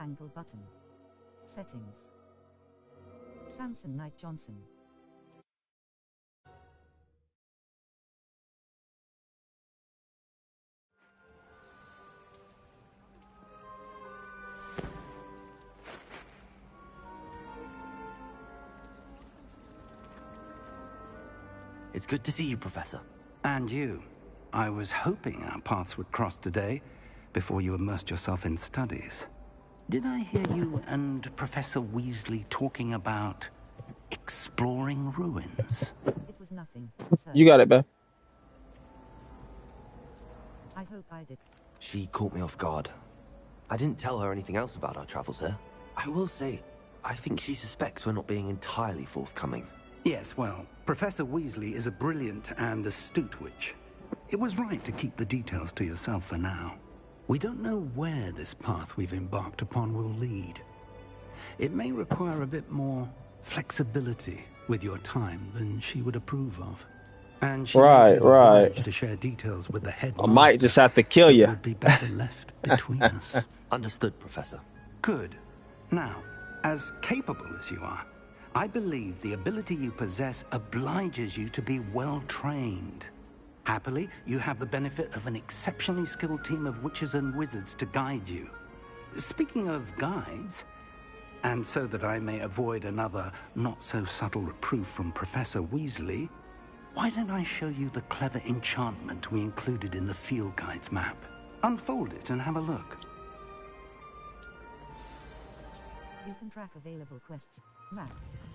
angle button. Settings. Samson Knight Johnson. It's good to see you, Professor. And you. I was hoping our paths would cross today, before you immersed yourself in studies. Did I hear you and Professor Weasley talking about exploring ruins? It was nothing, sir. You got it, man. I hope I did. She caught me off guard. I didn't tell her anything else about our travels here. I will say, I think she suspects we're not being entirely forthcoming. Yes, well, Professor Weasley is a brilliant and astute witch. It was right to keep the details to yourself for now. We don't know where this path we've embarked upon will lead. It may require a bit more flexibility with your time than she would approve of. And she may feel obliged to share details with the headmaster. I might just have to kill you. It would be better left between us. Understood, Professor. Good. Now, as capable as you are, I believe the ability you possess obliges you to be well trained. Happily, you have the benefit of an exceptionally skilled team of witches and wizards to guide you. Speaking of guides, and so that I may avoid another not-so-subtle reproof from Professor Weasley, why don't I show you the clever enchantment we included in the field guide's map? Unfold it and have a look. You can track available quests. Map.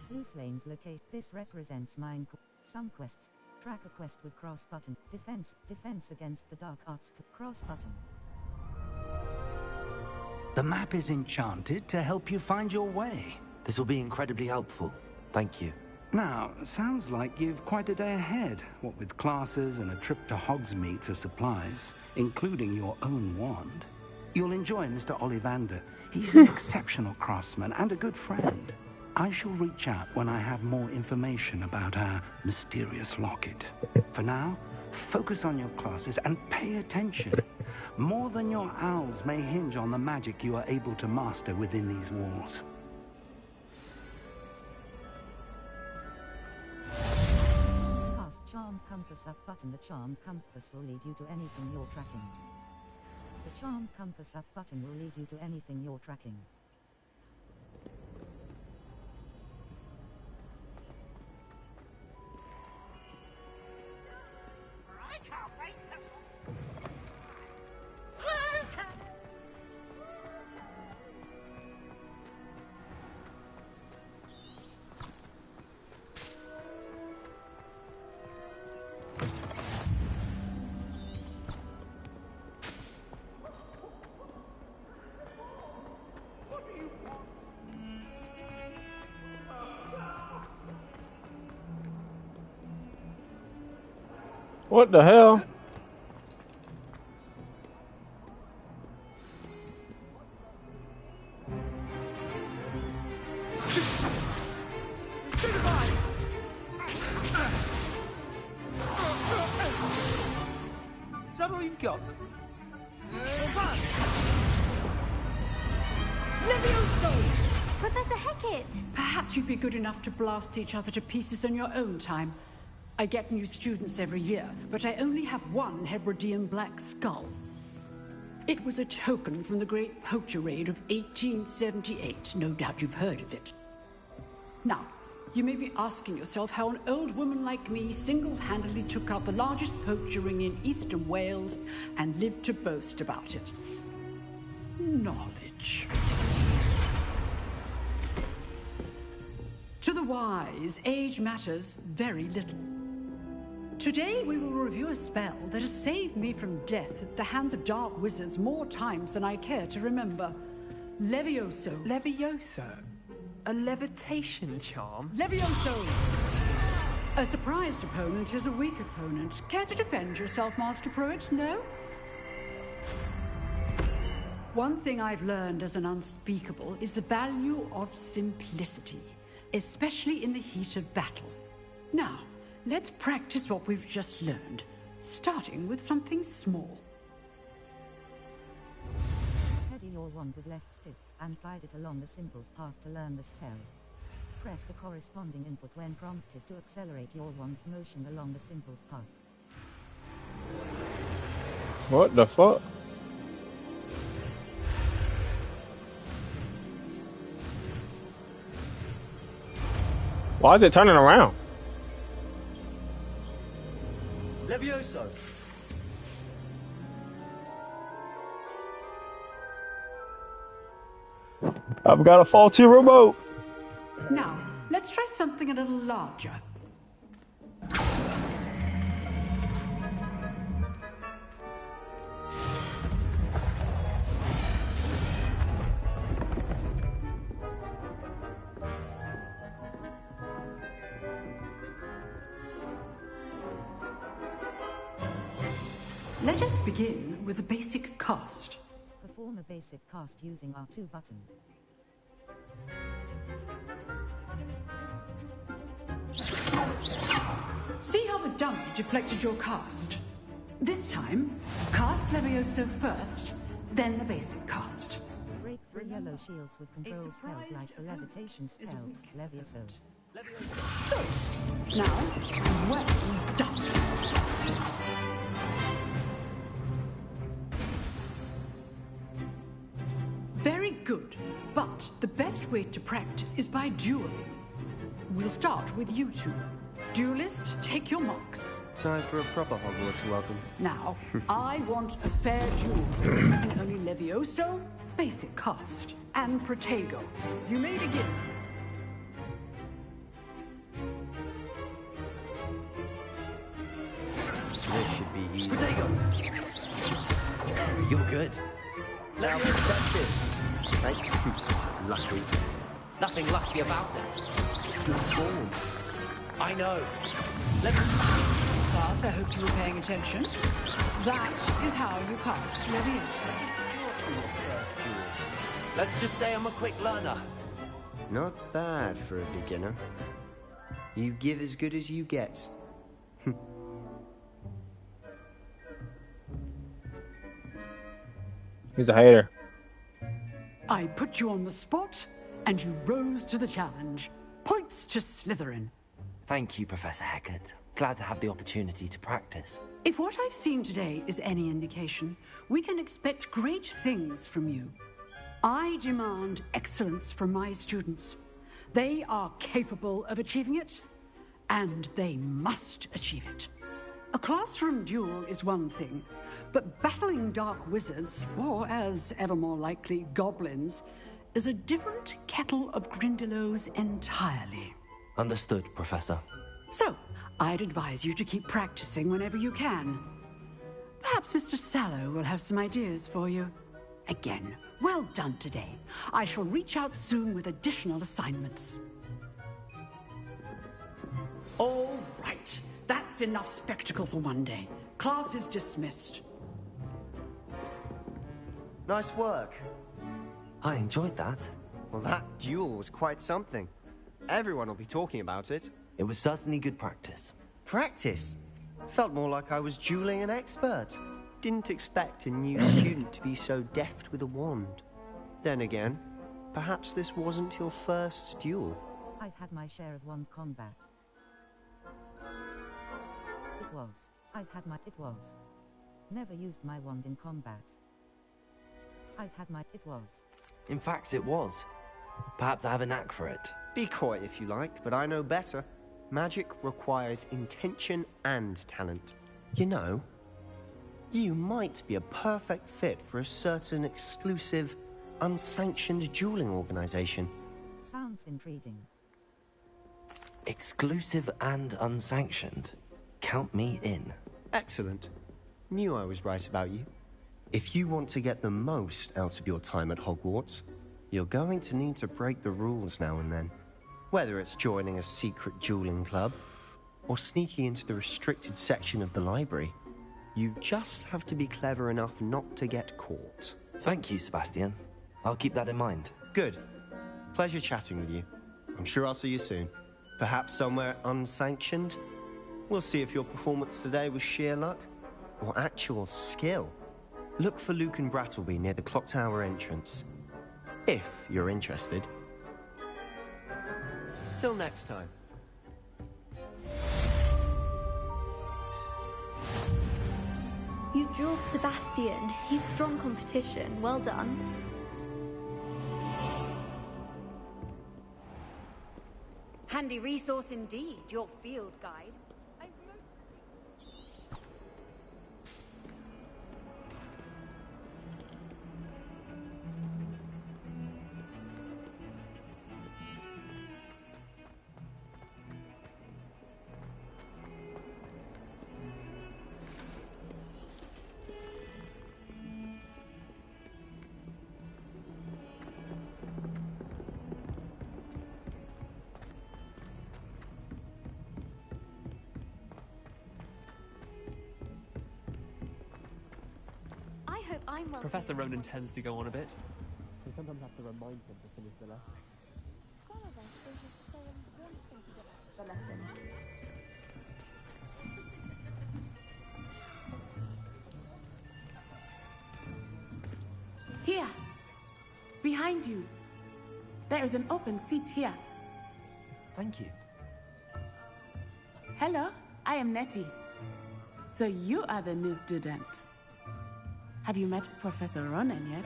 Blue flames locate. This represents mine. Some quests. Track a quest with cross button. Defense against the dark arts. Cross button. The map is enchanted to help you find your way. This will be incredibly helpful. Thank you. Now, sounds like you've quite a day ahead, what with classes and a trip to Hogsmeade for supplies, including your own wand. You'll enjoy Mr. Ollivander. He's an exceptional craftsman and a good friend. I shall reach out when I have more information about our mysterious locket. For now, focus on your classes and pay attention. More than your owls may hinge on the magic you are able to master within these walls. Cast Charmed Compass up button. The Charmed Compass will lead you to anything you're tracking. The Charmed Compass up button will lead you to anything you're tracking. I can't wait to... What the hell? Is that all you've got? Levioso! Professor Hecat! Perhaps you'd be good enough to blast each other to pieces in your own time. I get new students every year, but I only have one Hebridean black skull. It was a token from the Great Poacher Raid of 1878. No doubt you've heard of it. Now, you may be asking yourself how an old woman like me single-handedly took out the largest poacher ring in eastern Wales and lived to boast about it. Knowledge. To the wise, age matters very little. Today we will review a spell that has saved me from death at the hands of dark wizards more times than I care to remember. Levioso. Levioso? A levitation charm? Levioso! A surprised opponent is a weak opponent. Care to defend yourself, Master Pruitt? No? One thing I've learned as an unspeakable is the value of simplicity, especially in the heat of battle. Now, let's practice what we've just learned, starting with something small. Steady your wand with left stick, and guide it along the symbol's path to learn the spell. Press the corresponding input when prompted to accelerate your wand's motion along the symbol's path. What the fuck? Why is it turning around? Levioso! I've got a faulty remote. Now, let's try something a little larger. Let us begin with a basic cast. Perform a basic cast using R2 button. See how the dummy deflected your cast? This time, cast Levioso first, then the basic cast. Break through yellow shields with control spells like the levitation spell, Levioso. Now, well done. Very good, but the best way to practice is by dueling. We'll start with you two. Duelists, take your marks. Time for a proper Hogwarts welcome. Now, I want a fair duel using only Levioso, basic cast, and Protego. You may begin. This should be easy. Protego! You're good. Now, that's it. Thank you. Lucky. Nothing lucky about it. Good form. I know. Let me... Class, I hope you were paying attention. That is how you cast Levioso. Let's just say I'm a quick learner. Not bad for a beginner. You give as good as you get. He's a hater. I put you on the spot, and you rose to the challenge. Points to Slytherin. Thank you, Professor Hecat. Glad to have the opportunity to practice. If what I've seen today is any indication, we can expect great things from you. I demand excellence from my students. They are capable of achieving it, and they must achieve it. A classroom duel is one thing, but battling dark wizards, or as ever more likely, goblins, is a different kettle of Grindylows entirely. Understood, Professor. So, I'd advise you to keep practicing whenever you can. Perhaps Mr. Sallow will have some ideas for you. Again, well done today. I shall reach out soon with additional assignments. All right. That's enough spectacle for one day. Class is dismissed. Nice work. I enjoyed that. Well, that duel was quite something. Everyone will be talking about it. It was certainly good practice. Practice? Felt more like I was dueling an expert. Didn't expect a new student to be so deft with a wand. Then again, perhaps this wasn't your first duel. I've had my share of wand combat. It was. Never used my wand in combat. It was. In fact, it was. Perhaps I have a knack for it. Be coy if you like, but I know better. Magic requires intention and talent. You know, you might be a perfect fit for a certain exclusive, unsanctioned dueling organization. Sounds intriguing. Exclusive and unsanctioned. Count me in. Excellent. Knew I was right about you. If you want to get the most out of your time at Hogwarts, you're going to need to break the rules now and then. Whether it's joining a secret dueling club, or sneaking into the restricted section of the library, you just have to be clever enough not to get caught. Thank you, Sebastian. I'll keep that in mind. Good. Pleasure chatting with you. I'm sure I'll see you soon. Perhaps somewhere unsanctioned? We'll see if your performance today was sheer luck or actual skill. Look for Luke and Brattleby near the clock tower entrance. If you're interested. Till next time. You drilled Sebastian. He's strong competition. Well done. Handy resource indeed, your field guide. I hope I'm well. Professor Ronan tends to go on a bit. We sometimes have to remind him to finish the lesson. The lesson. Here, behind you. There is an open seat here. Thank you. Hello, I am Nettie. So you are the new student. Have you met Professor Ronan yet?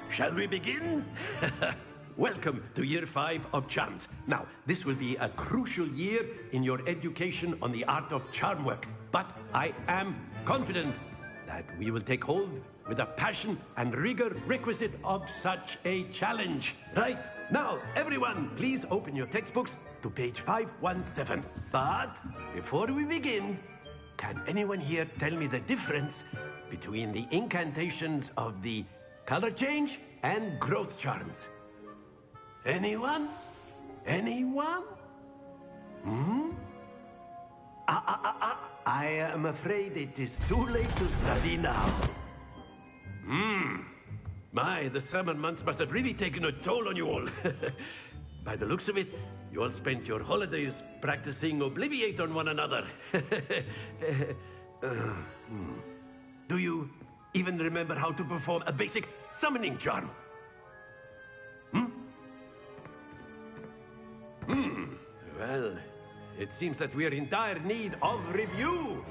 Shall we begin? Welcome to Year 5 of Charms. Now, this will be a crucial year in your education on the art of charm work. But I am confident that we will take hold with the passion and rigor requisite of such a challenge. Right, now, everyone, please open your textbooks to page 517. But before we begin, can anyone here tell me the difference between the incantations of the color change and growth charms? Anyone? Anyone? I am afraid it is too late to study now. My, the summer months must have really taken a toll on you all. By the looks of it, you all spent your holidays practicing Obliviate on one another. Do you even remember how to perform a basic summoning charm? Well, it seems that we are in dire need of review.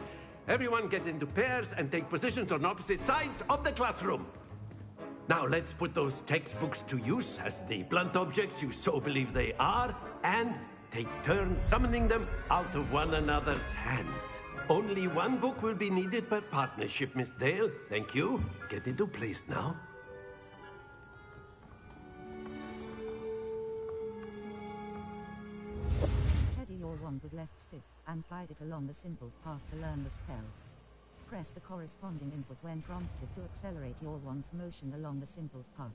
Everyone get into pairs and take positions on opposite sides of the classroom. Now let's put those textbooks to use as the blunt objects you so believe they are, and take turns summoning them out of one another's hands. Only one book will be needed per partnership, Miss Dale. Thank you. Get into place now. Steady your wand with left stick, and guide it along the symbol's path to learn the spell. Press the corresponding input when prompted to accelerate your wand's motion along the symbol's path.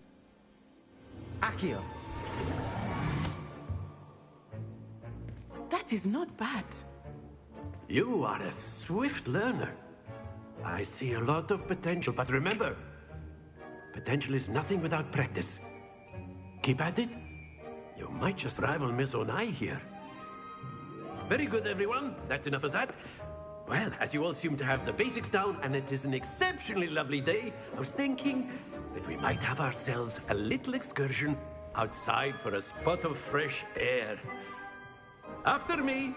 Accio. That is not bad. You are a swift learner. I see a lot of potential, but remember, potential is nothing without practice. Keep at it. You might just rival Miss Onai here. Very good, everyone. That's enough of that. Well, as you all seem to have the basics down, and it is an exceptionally lovely day, I was thinking that we might have ourselves a little excursion outside for a spot of fresh air. After me.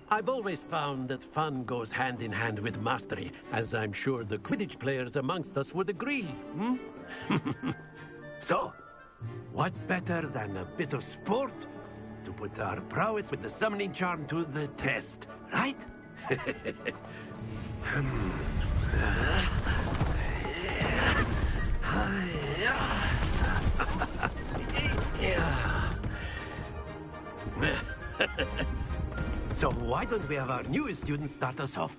I've always found that fun goes hand in hand with mastery, as I'm sure the Quidditch players amongst us would agree. So, what better than a bit of sport to put our prowess with the summoning charm to the test, right? So why don't we have our newest student start us off?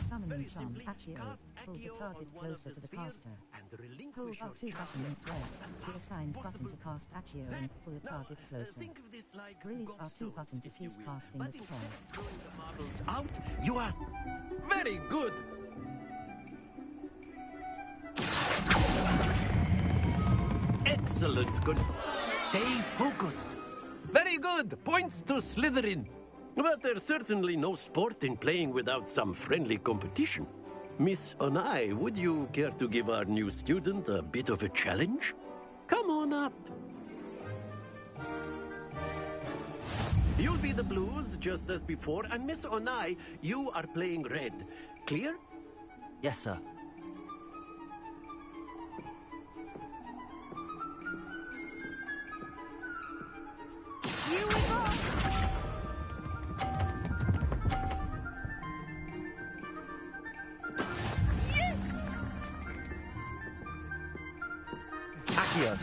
Summoning charm, Accio. pulls a target closer to the caster. Hold R2 button and press the assigned button to cast Accio and pull a target closer. Release R2 button to cease casting the spell. Out, you are very good. Excellent, good. Stay focused. Very good. Points to Slytherin. But there's certainly no sport in playing without some friendly competition. Miss Onai, would you care to give our new student a bit of a challenge? Come on up. You'll be the blues, just as before, and Miss Onai, you are playing red. Clear? Yes, sir. Here we go! Yes! Accio.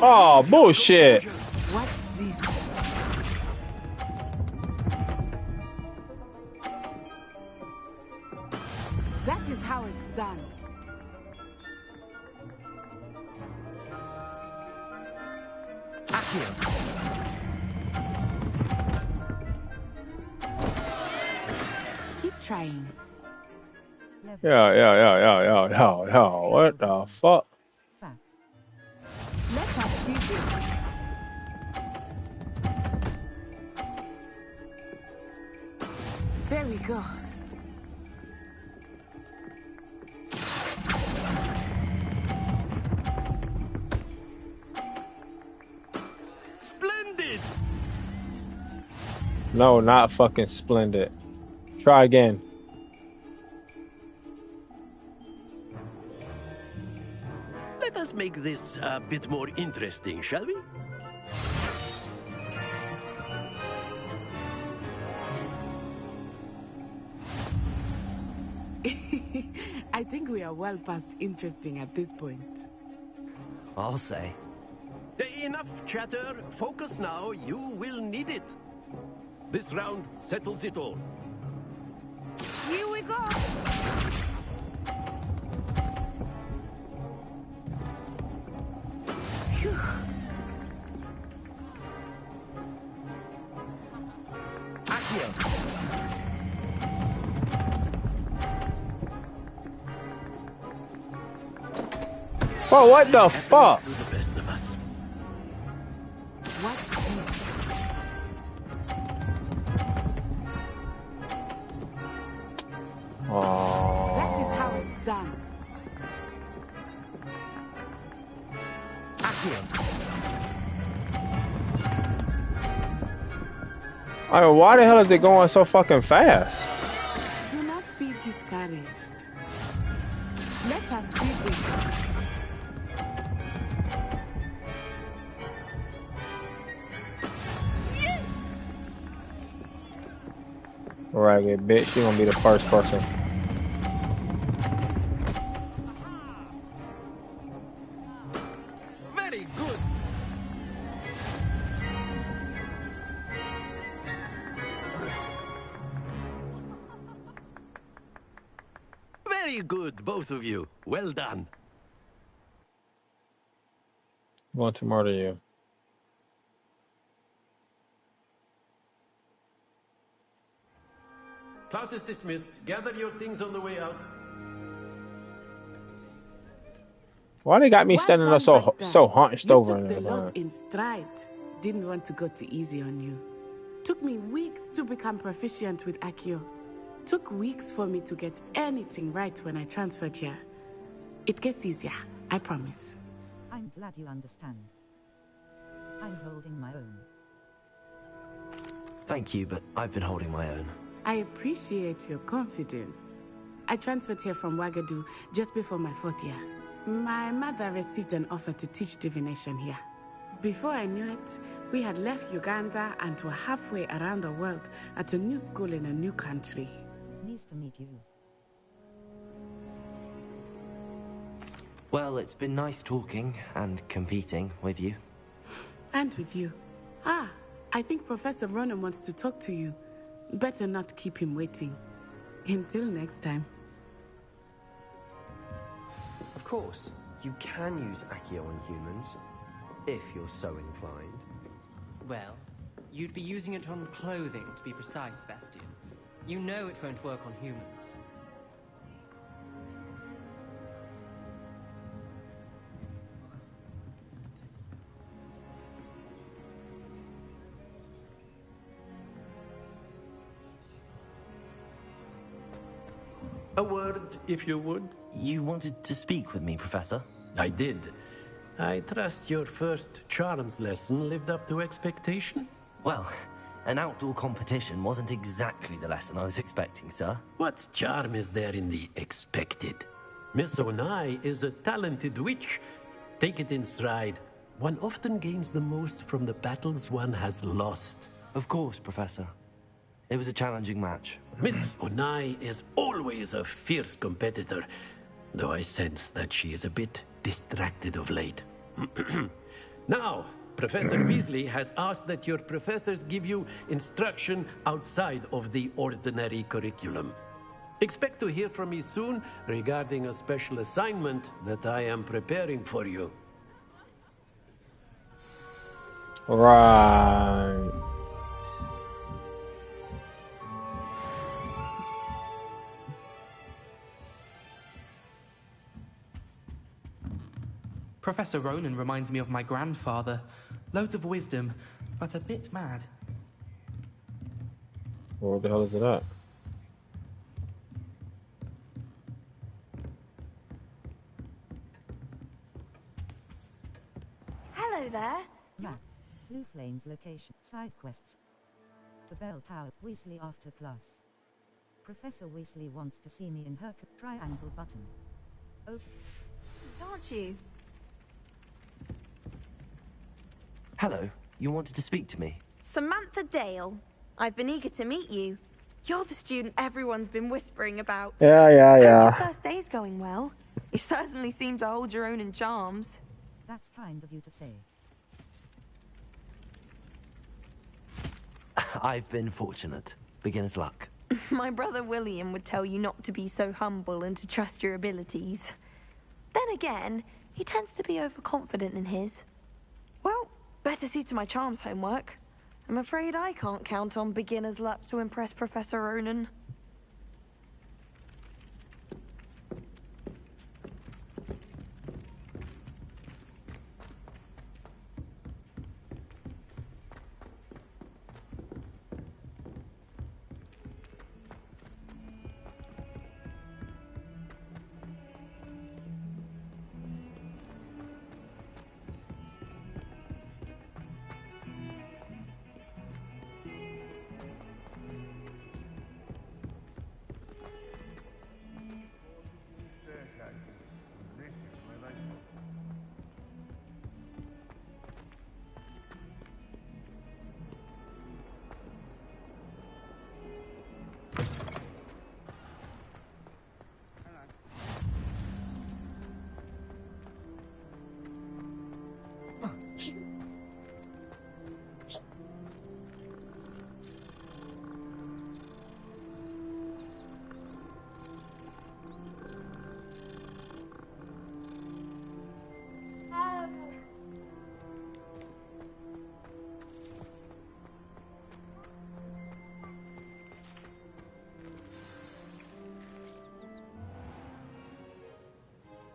Oh, bullshit. Watch this. That is how it's done. Accio. Keep trying. Yo. What the fuck? Let us see this. There we go. Splendid! No, not fucking splendid. Try again. Let us make this a bit more interesting, shall we? I think we are well past interesting at this point. I'll say. Enough chatter. Focus now. You will need it. This round settles it all. Here we go. Phew. Accio. Bro, what the fuck? To the best of us. Watch this. Oh. That is how it's done. I mean, why the hell is it going so fucking fast? Do not be discouraged. Let us see this. Yes! Ragged bitch, you gonna be the first person. Very good. Very good, both of you. Well done. Want to murder you. Class is dismissed. Gather your things on the way out. Why they got me Well standing done, up so Baghdad. so hunched You over took in the there, loss man? in stride. Didn't want to go too easy on you. Took me weeks to become proficient with Accio. Took weeks for me to get anything right when I transferred here. It gets easier, I promise. I'm glad you understand. I'm holding my own. Thank you, but I've been holding my own. I appreciate your confidence. I transferred here from Wagadu just before my 4th year. My mother received an offer to teach divination here. Before I knew it, we had left Uganda and were halfway around the world at a new school in a new country. Nice to meet you. Well, it's been nice talking and competing with you. And with you. Ah, I think Professor Ronan wants to talk to you. Better not keep him waiting. Until next time. Of course, you can use Accio on humans, if you're so inclined. Well, you'd be using it on clothing, to be precise, Sebastian. You know it won't work on humans. A word, if you would. You wanted to speak with me, Professor? I did. I trust your first charms lesson lived up to expectation? Well, an outdoor competition wasn't exactly the lesson I was expecting, sir. What charm is there in the expected? Miss Onai is a talented witch. Take it in stride. One often gains the most from the battles one has lost. Of course, Professor. It was a challenging match. Miss Onai is always a fierce competitor, though I sense that she is a bit distracted of late. Now, Professor Weasley has asked that your professors give you instruction outside of the ordinary curriculum. Expect to hear from me soon regarding a special assignment that I am preparing for you. Right. Professor Ronan reminds me of my grandfather. Loads of wisdom, but a bit mad. What the hell is that? Hello there. Map. Flooflane's location. Side quests. The bell tower. Weasley after class. Professor Weasley wants to see me in her triangle button. Oh. Aren't you? Hello, you wanted to speak to me? Samantha Dale. I've been eager to meet you. You're the student everyone's been whispering about. Yeah. Your first day's going well. You certainly seem to hold your own in charms. That's kind of you to say. I've been fortunate. Beginner's luck. My brother William would tell you not to be so humble and to trust your abilities. Then again, he tends to be overconfident in his. Well, better see to my charms homework. I'm afraid I can't count on beginner's luck to impress Professor Ronan.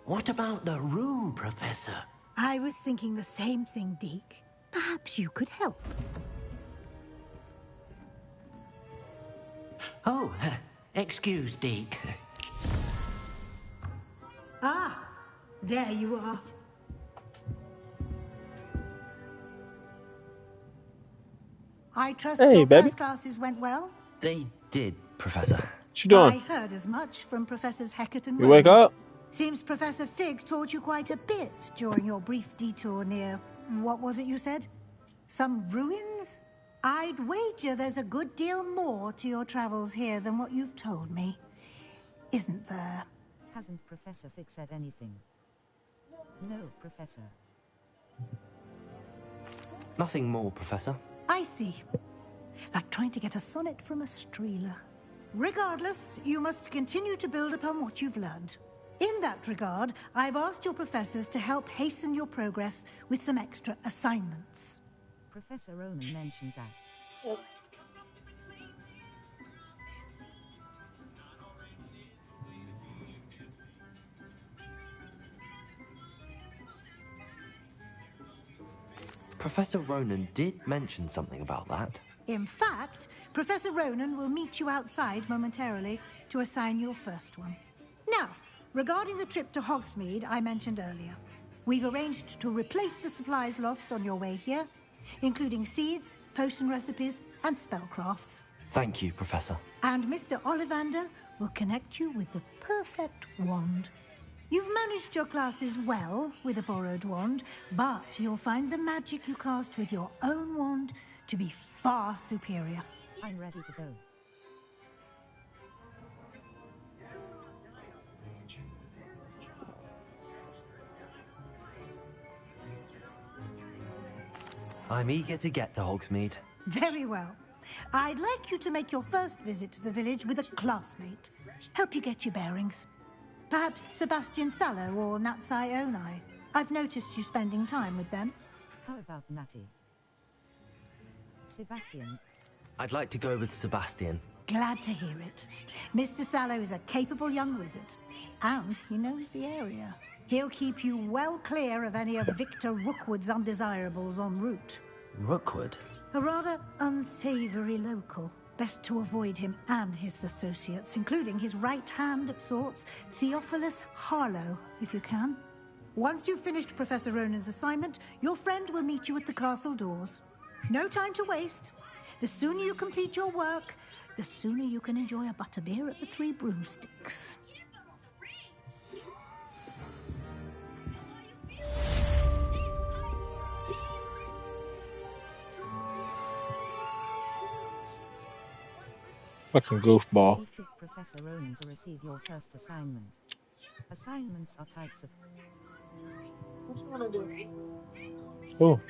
What about the room, Professor? I was thinking the same thing, Deke. Perhaps you could help. Oh, excuse, Deke. Ah, there you are. I trust Hey, your baby. first classes went well? They did, Professor. What you doing? I heard as much from Professors Hecat and You wake Ronan. up? Seems Professor Fig taught you quite a bit during your brief detour near... what was it you said? Some ruins? I'd wager there's a good deal more to your travels here than what you've told me. Isn't there? Hasn't Professor Fig said anything? No, Professor. Nothing more, Professor. I see. Like trying to get a sonnet from a streeler. Regardless, you must continue to build upon what you've learned. In that regard, I've asked your professors to help hasten your progress with some extra assignments. Professor Ronan mentioned that. Professor Ronan did mention something about that. In fact, Professor Ronan will meet you outside momentarily to assign your first one. Now, regarding the trip to Hogsmeade I mentioned earlier, we've arranged to replace the supplies lost on your way here, including seeds, potion recipes, and spellcrafts. Thank you, Professor. And Mr. Ollivander will connect you with the perfect wand. You've managed your classes well with a borrowed wand, but you'll find the magic you cast with your own wand to be far superior. I'm ready to go. I'm eager to get to Hogsmeade. Very well. I'd like you to make your first visit to the village with a classmate. Help you get your bearings. Perhaps Sebastian Sallow or Natsai Onai. I've noticed you spending time with them. How about Natty? Sebastian. I'd like to go with Sebastian. Glad to hear it. Mr. Sallow is a capable young wizard, and he knows the area. He'll keep you well clear of any of Victor Rookwood's undesirables en route. Rookwood? A rather unsavory local. Best to avoid him and his associates, including his right hand of sorts, Theophilus Harlow, if you can. Once you've finished Professor Ronan's assignment, your friend will meet you at the castle doors. No time to waste. The sooner you complete your work, the sooner you can enjoy a butterbeer at the Three Broomsticks. Fucking goofball. Speak to Professor Ronan to receive your first assignment. Assignments are types of... What do you want to do? Oh.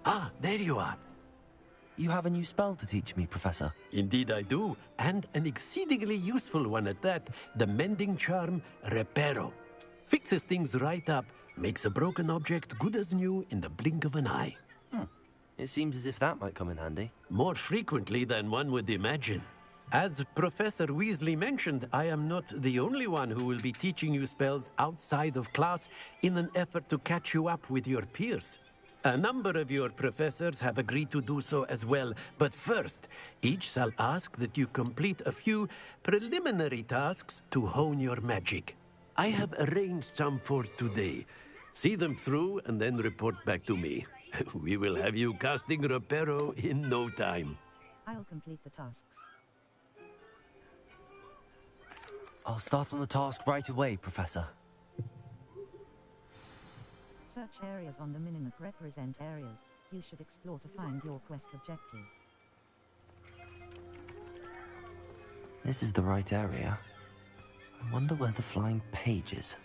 Ah, there you are. You have a new spell to teach me, Professor. Indeed I do, and an exceedingly useful one at that, the mending charm Reparo. Fixes things right up, makes a broken object good as new in the blink of an eye. It seems as if that might come in handy. More frequently than one would imagine. As Professor Weasley mentioned, I am not the only one who will be teaching you spells outside of class in an effort to catch you up with your peers. A number of your professors have agreed to do so as well, but first, each shall ask that you complete a few preliminary tasks to hone your magic. I have arranged some for today. See them through and then report back to me. We will have you casting Reparo in no time. I'll complete the tasks. I'll start on the task right away, Professor. Search areas on the minimap represent areas you should explore to find your quest objective. This is the right area. I wonder where the flying page is.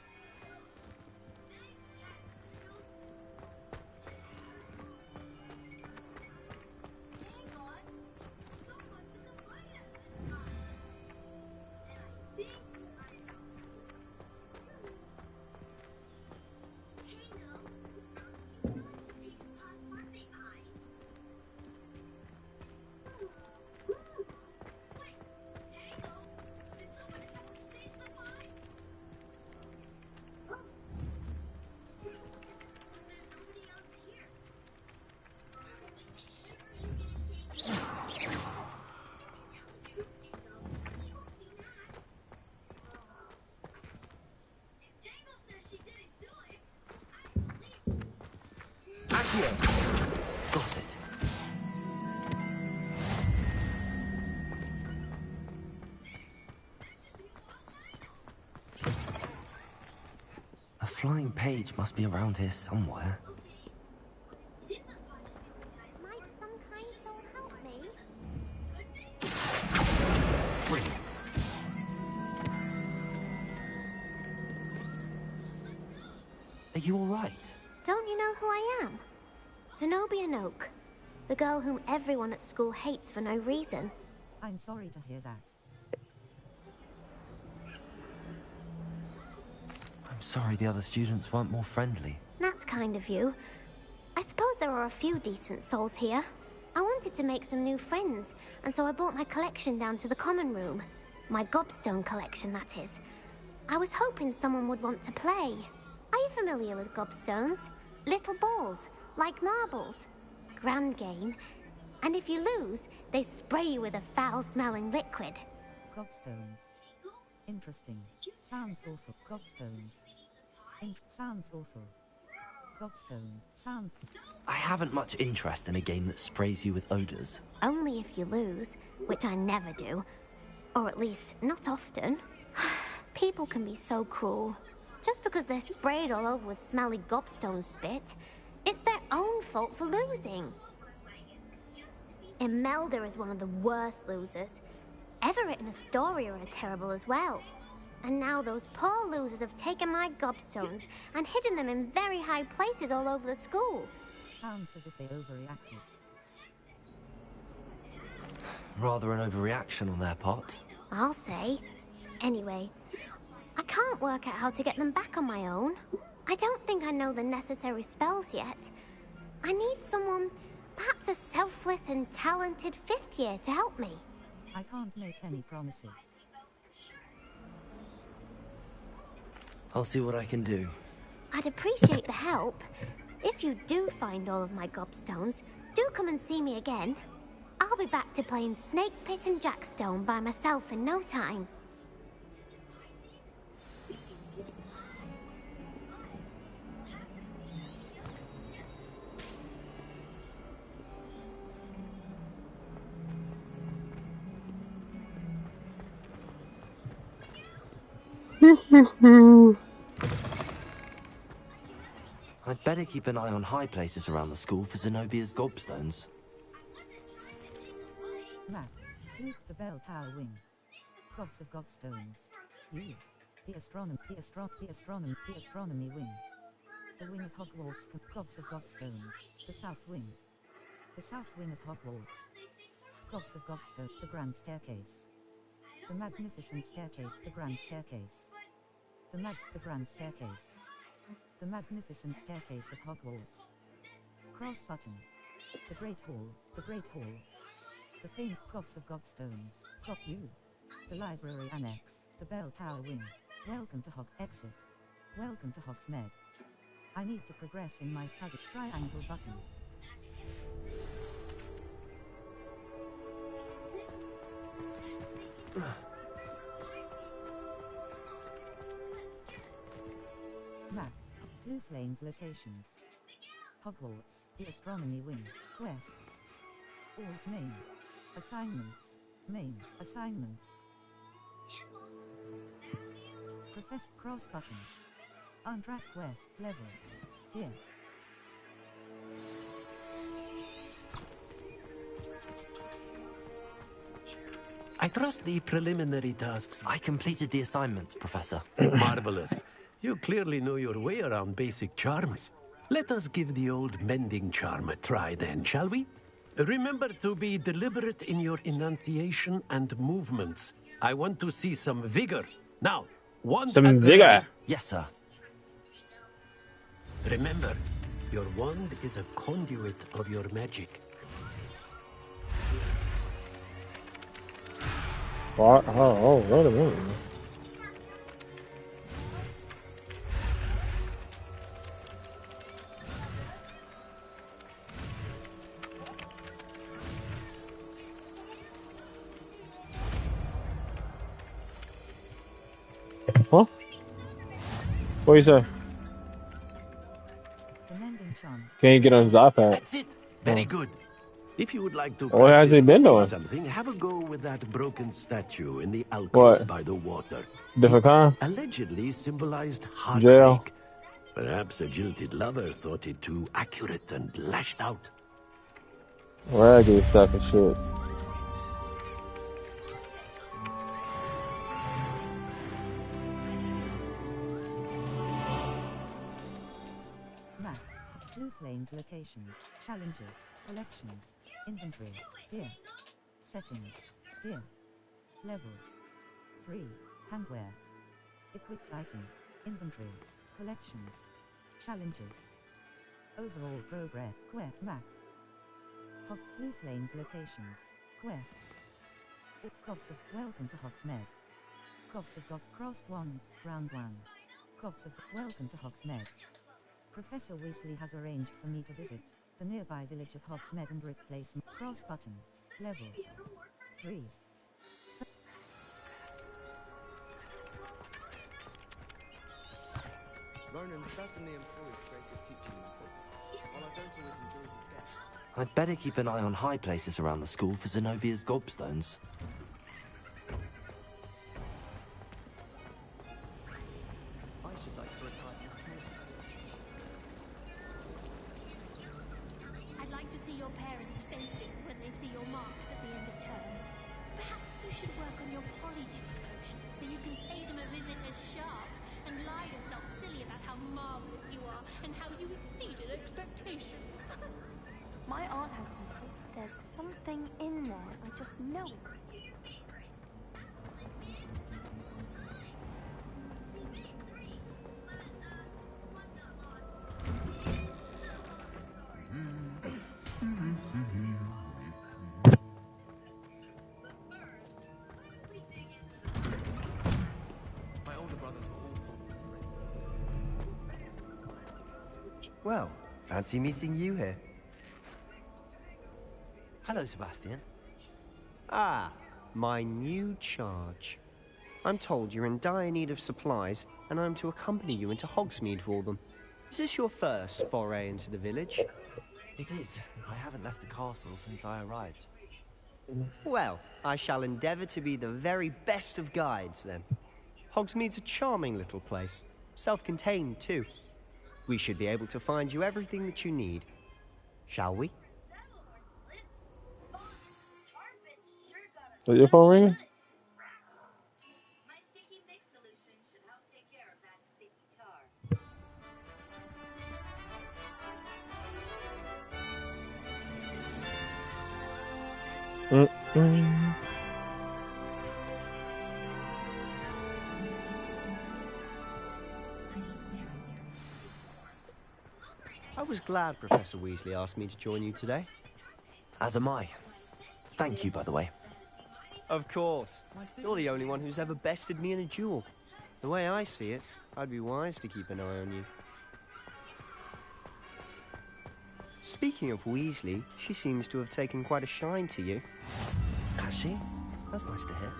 Got it. flying page must be around here somewhere. Might some kind soul help me? Brilliant. Are you all right? Don't you know who I am? Zenobia Noak, the girl whom everyone at school hates for no reason. I'm sorry to hear that. I'm sorry the other students weren't more friendly. That's kind of you. I suppose there are a few decent souls here. I wanted to make some new friends, and so I brought my collection down to the common room. My gobstone collection, that is. I was hoping someone would want to play. Are you familiar with gobstones? Little balls, like marbles. Grand game. And if you lose, they spray you with a foul-smelling liquid. Gobstones. Interesting. Sounds awful. Gobstones. Sounds awful. Gobstones. Sounds... I haven't much interest in a game that sprays you with odors. Only if you lose, which I never do. Or at least, not often. People can be so cruel. Just because they're sprayed all over with smelly gobstone spit, it's their own fault for losing. Imelda is one of the worst losers. Everett and Astoria are terrible as well. And now those poor losers have taken my gobstones and hidden them in very high places all over the school. Sounds as if they overreacted. Rather an overreaction on their part. I'll say. Anyway, I can't work out how to get them back on my own. I don't think I know the necessary spells yet. I need someone, perhaps a selfless and talented 5th year to help me. I can't make any promises. I'll see what I can do. I'd appreciate the help. If you do find all of my gobstones, do come and see me again. I'll be back to playing Snake Pit and Jackstone by myself in no time. I'd better keep an eye on high places around the school for Zenobia's gobstones. Map. The bell tower wing. Gobs of gobstones. You. The astronomy wing. The wing of Hogwarts. Gobs of gobstones. The south wing. The south wing of Hogwarts. Gobs of gobstones. The grand staircase. The magnificent staircase. The grand staircase. The grand staircase. The magnificent staircase of Hogwarts. Cross button. The Great Hall. The Great Hall. The famed Gobs of Gobstones. Gob U. The library annex. The bell tower wing. Welcome to Exit. Welcome to Hogsmeade. I need to progress in my study. Triangle button. Map. Flooflane's locations. Hogwarts. The astronomy wing. Quests. Alt main. Assignments. Main. Assignments. Professor cross button. Untrack quest level. Here. I trust the preliminary tasks. I completed the assignments, Professor. Marvelous. You clearly know your way around basic charms. Let us give the old mending charm a try then, shall we? Remember to be deliberate in your enunciation and movements. I want to see some vigor. Now, wand some at the vigor. ready. Yes, sir. Remember, your wand is a conduit of your magic. What? Oh, wait a minute. Huh? What do you say? Can't you get on his iPad? That's it. Very good. If you would like to What has he been doing? something, have a go with that broken statue in the alcove What? by the water. Different kind? Allegedly symbolized Jail. heartbreak. Perhaps a jilted lover thought it too accurate and lashed out. Raggy sack of shit. Map. Floof lanes locations. Challenges. Collections. Inventory. Gear. Settings. Gear. Level. 3. Handwear. Equipped item. Inventory. Collections. Challenges. Overall progress. Quest. Map. Floof lanes locations. Quests. Cops of Welcome to Hogsmeade. Cops have got crossed once. Round 1. Cops of Welcome to Hogsmeade. Professor Weasley has arranged for me to visit the nearby village of Hogsmeade and replace cross button. Level 3. Ronan certainly employs creative teaching methods. While I don't always enjoy his guests. I'd better keep an eye on high places around the school for Zenobia's gobstones. I should like to retire. I'd like to see your parents' faces when they see your marks at the end of term. Perhaps you should work on your polyjuice potion so you can pay them a visit as sharp and lie yourself silly about how marvelous you are and how you exceeded expectations. My aunt had me. There's something in there. I just know it. My older brothers were all Well, fancy meeting you here. Hello, Sebastian. Ah, my new charge. I'm told you're in dire need of supplies, and I'm to accompany you into Hogsmeade for them. Is this your first foray into the village? It is. I haven't left the castle since I arrived. Well, I shall endeavour to be the very best of guides, then. Hogsmeade's a charming little place. Self-contained, too. We should be able to find you everything that you need. Shall we? Is your phone ringing? I was glad Professor Weasley asked me to join you today. As am I. Thank you, by the way. Of course. You're the only one who's ever bested me in a duel. The way I see it, I'd be wise to keep an eye on you. Speaking of Weasley, she seems to have taken quite a shine to you. Has she? That's nice to hear.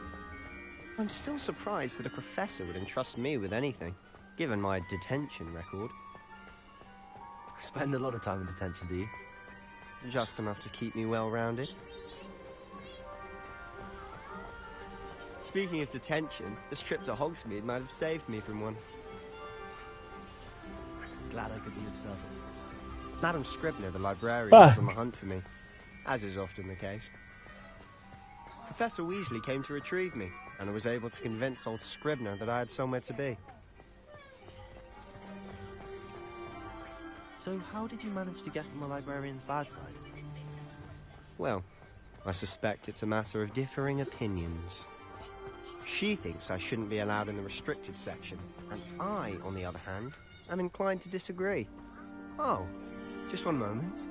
I'm still surprised that a professor would entrust me with anything, given my detention record. Spend a lot of time in detention, do you? Just enough to keep me well-rounded. Speaking of detention, this trip to Hogsmeade might have saved me from one. Glad I could be of service. Madam Scribner, the librarian, was on the hunt for me, as is often the case. Professor Weasley came to retrieve me, and I was able to convince old Scribner that I had somewhere to be. So how did you manage to get on the librarian's bad side? Well, I suspect it's a matter of differing opinions. She thinks I shouldn't be allowed in the restricted section, and I, on the other hand, am inclined to disagree. Oh, just one moment.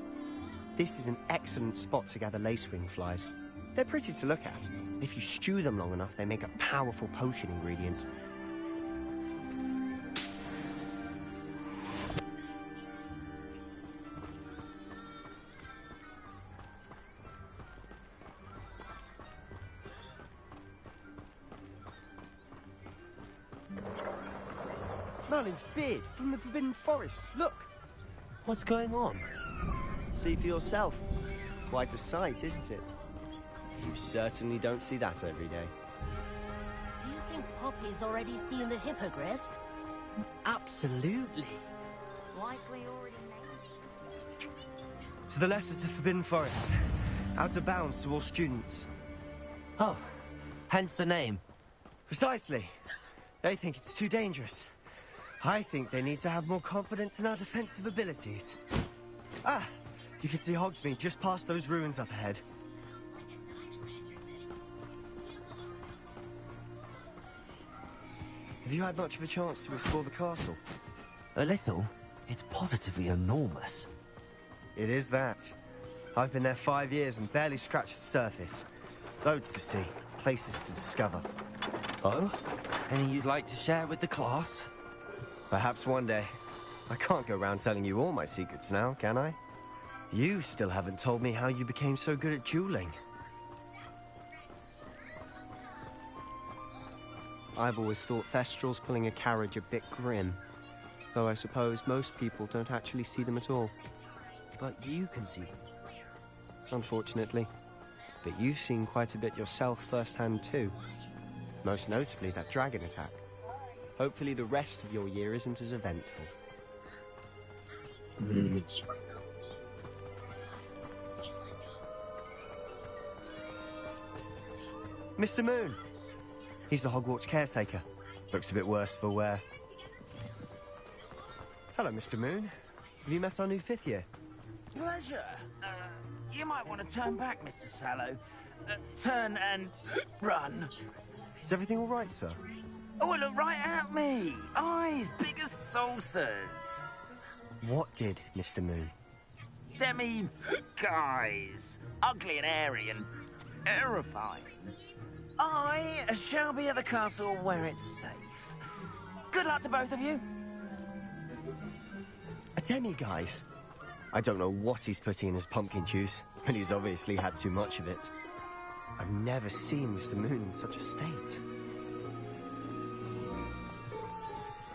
This is an excellent spot to gather lacewing flies. They're pretty to look at. If you stew them long enough, they make a powerful potion ingredient. Merlin's beard from the Forbidden Forest. Look! What's going on? See for yourself. Quite a sight, isn't it? You certainly don't see that every day. Do you think Poppy's already seen the hippogriffs? Absolutely. likely already made. To the left is the Forbidden Forest. Out of bounds to all students. Oh, hence the name. Precisely. They think it's too dangerous. I think they need to have more confidence in our defensive abilities. Ah! You can see Hogsmeade just past those ruins up ahead. Have you had much of a chance to explore the castle? A little. It's positively enormous. It is that. I've been there 5 years and barely scratched the surface. Loads to see, places to discover. Oh? Any you'd like to share with the class? Perhaps one day. I can't go around telling you all my secrets now, can I? You still haven't told me how you became so good at dueling. I've always thought Thestrals pulling a carriage a bit grim. Though I suppose most people don't actually see them at all. But you can see them. Unfortunately. But you've seen quite a bit yourself firsthand too. Most notably that dragon attack. Hopefully the rest of your year isn't as eventful. Mr. Moon! He's the Hogwarts caretaker. Looks a bit worse for wear. Hello, Mr. Moon. Have you met our new 5th year? Pleasure. You might want to turn back, Mr. Sallow. Turn and run. Is everything all right, sir? Oh, look right at me. Eyes big as saucers. What did, Mr. Moon? Demi guys. Ugly and airy and terrifying. I shall be at the castle where it's safe. Good luck to both of you. A demi-guise? I don't know what he's putting in his pumpkin juice, and he's obviously had too much of it. I've never seen Mr. Moon in such a state.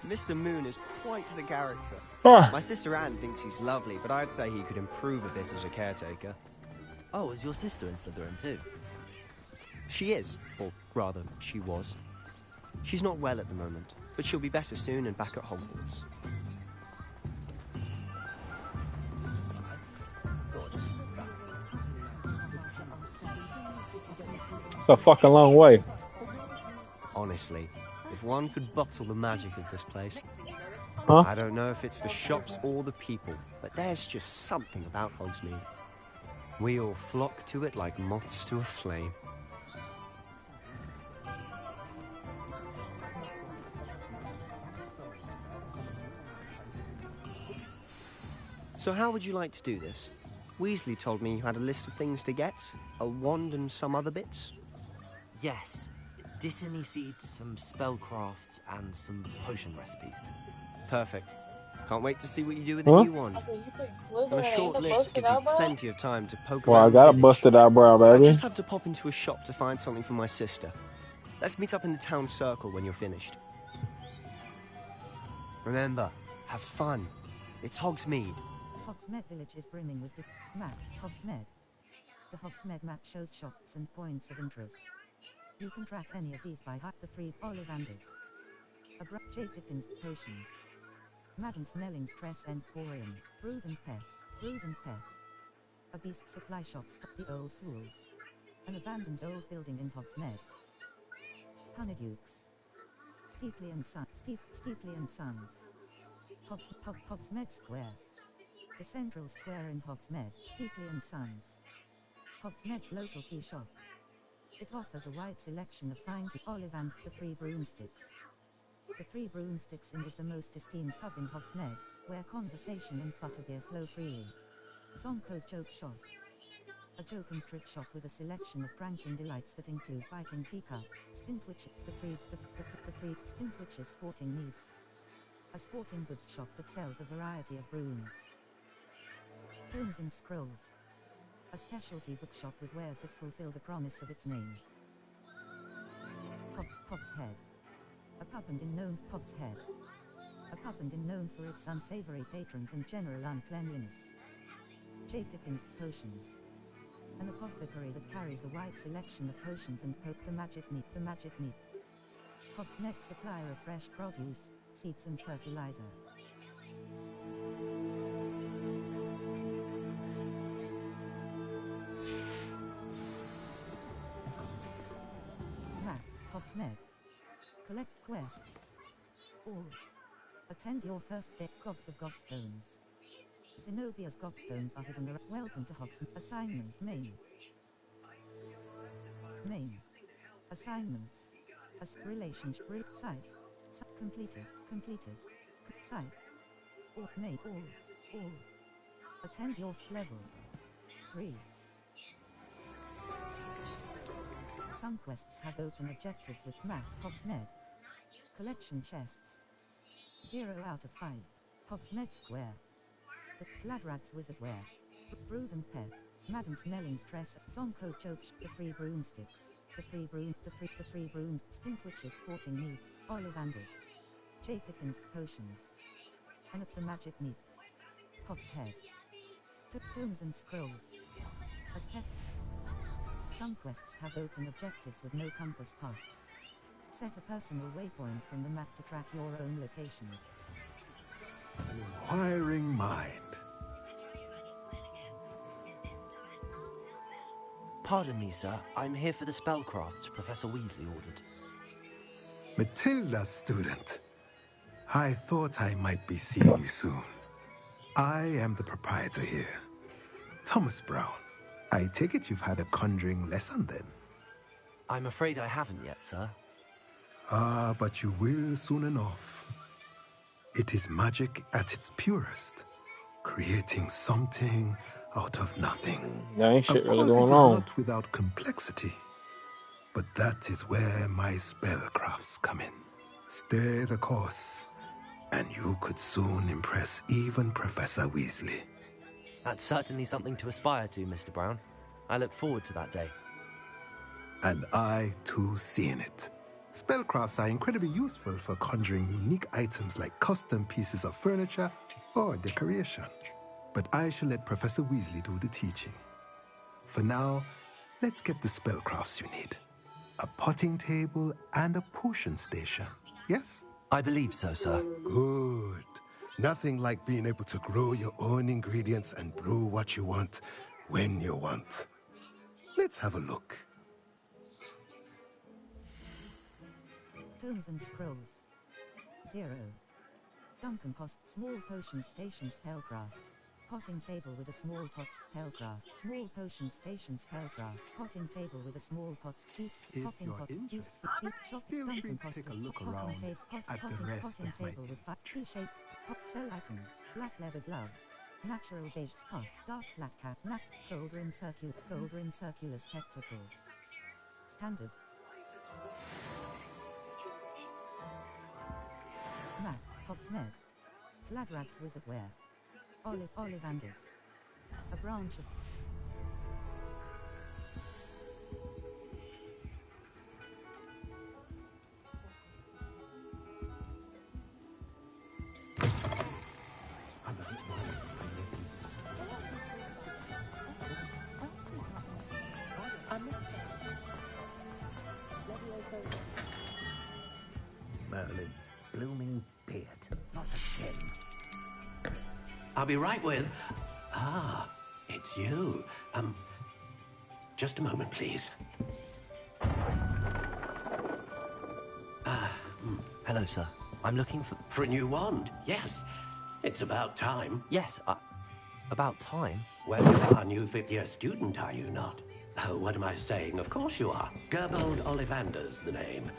Mr. Moon is quite the character. My sister Anne thinks he's lovely, but I'd say he could improve a bit as a caretaker. Oh, is your sister in Slytherin too? She is, or rather, she was. She's not well at the moment, but she'll be better soon and back at Hogwarts. It's a fucking long way. Honestly, if one could bottle the magic of this place. Huh? I don't know if it's the shops or the people, but there's just something about Hogsmeade. We all flock to it like moths to a flame. So how would you like to do this? Weasley told me you had a list of things to get, a wand and some other bits. Yes. Dittany seeds, some spellcrafts, and some potion recipes. Perfect. Can't wait to see what you do with the new one. And a short list gives you plenty of time to poke around. Well, I got a busted eyebrow, I baby. just have to pop into a shop to find something for my sister. Let's meet up in the town circle when you're finished. Remember, have fun. It's Hogsmeade. Hogsmeade village is brimming with the map, Hogsmeade. The Hogsmeade map shows shops and points of interest. You can track any of these by the 3 Ollivanders. J. Pippin's Potions. Madame Snelling's Tress Emporium, Brood and Pet. A beast supply shop, The Old Fool. An abandoned old building in Hogsmeade. Honeydukes. Steepley and Sons. Hogsmeade Square. The central square in Hogsmeade, Steepley and Sons. Hogsmeade's local tea shop. It offers a wide selection of fine tea. Ollivand, the 3 Broomsticks. The 3 Broomsticks Inn is the most esteemed pub in Hogsmeade, where conversation and butterbeer flow freely. Sonko's Joke Shop. A joke and trick shop with a selection of pranking delights that include biting teacups, the 3 Stintwitch's Sporting Needs. A sporting goods shop that sells a variety of brooms. Tomes and Scrolls. A specialty bookshop with wares that fulfill the promise of its name. Pot's Head. A pub and inn known for its unsavory patrons and general uncleanliness. J. Pippin's Potions. An apothecary that carries a wide selection of potions and the magic meat. Hogsmeade's supplier of fresh produce, seeds and fertilizer. Med. Collect quests. All. Attend your first day. Gobs of Gobstones. Zenobia's Gobstones are hidden around. Welcome to Hogsmeade. Assignment. Main. Main. Assignments. Relationship. Side. Completed. Completed. Side. All. Main. All. Attend your level. 3. Some quests have open objectives with map. Hogsmeade. Collection chests. 0 out of 5. Hogsmeade Square. The Gladrad's Wizardware. Brood and Pet. Madden Snelling's Tress. Zonko's Choke. The 3 broomsticks. The 3 brooms. Stinkwich's Sporting Needs. Ollivanders. J. Pippin's Potions. And at the Magic Meat. Hogs's Head. Tomes and Scrolls. As pet. Some quests have open objectives with no compass path. Set a personal waypoint from the map to track your own locations. Inquiring mind. Pardon me, sir. I'm here for the spellcrafts Professor Weasley ordered. Matilda's student. I thought I might be seeing you soon. I am the proprietor here. Thomas Brown. I take it you've had a conjuring lesson then? I'm afraid I haven't yet, sir. Ah, but you will soon enough. It is magic at its purest, creating something out of nothing. There ain't shit really Of course, going it is on. not without complexity, but that is where my spellcrafts come in. Stay the course, and you could soon impress even Professor Weasley. That's certainly something to aspire to, Mr. Brown. I look forward to that day. And I, too, see in it. Spellcrafts are incredibly useful for conjuring unique items like custom pieces of furniture or decoration. But I shall let Professor Weasley do the teaching. For now, let's get the spellcrafts you need. A potting table and a potion station, yes? I believe so, sir. Good. Nothing like being able to grow your own ingredients and brew what you want when you want. Let's have a look. Tomes and Scrolls. 0. Duncan Post. Small potion station spellcraft. Potting table with a small pot spellcraft. Small potion station spellcraft. Potting table with a small pot. Feast. If Popping you're pot. interested, Shop. feel free Duncan to Post. take a look Potting around table. at the rest Potting of my table with tree-shaped. Sell items. Black leather gloves. Natural beige scarf. Dark flat cap. Gold rim circular spectacles. Standard. Map. Hogsmeade. Gladrad's Wizardware. Ollivanders. A branch of... Merlin, blooming beard, not again. I'll be right with... Ah, it's you. Just a moment, please. Hello, sir. I'm looking for... For a new wand, yes. It's about time. Yes, about time? Well, you are a new fifth-year student, are you not? Oh, what am I saying? Of course you are. Gerbold Ollivander's the name.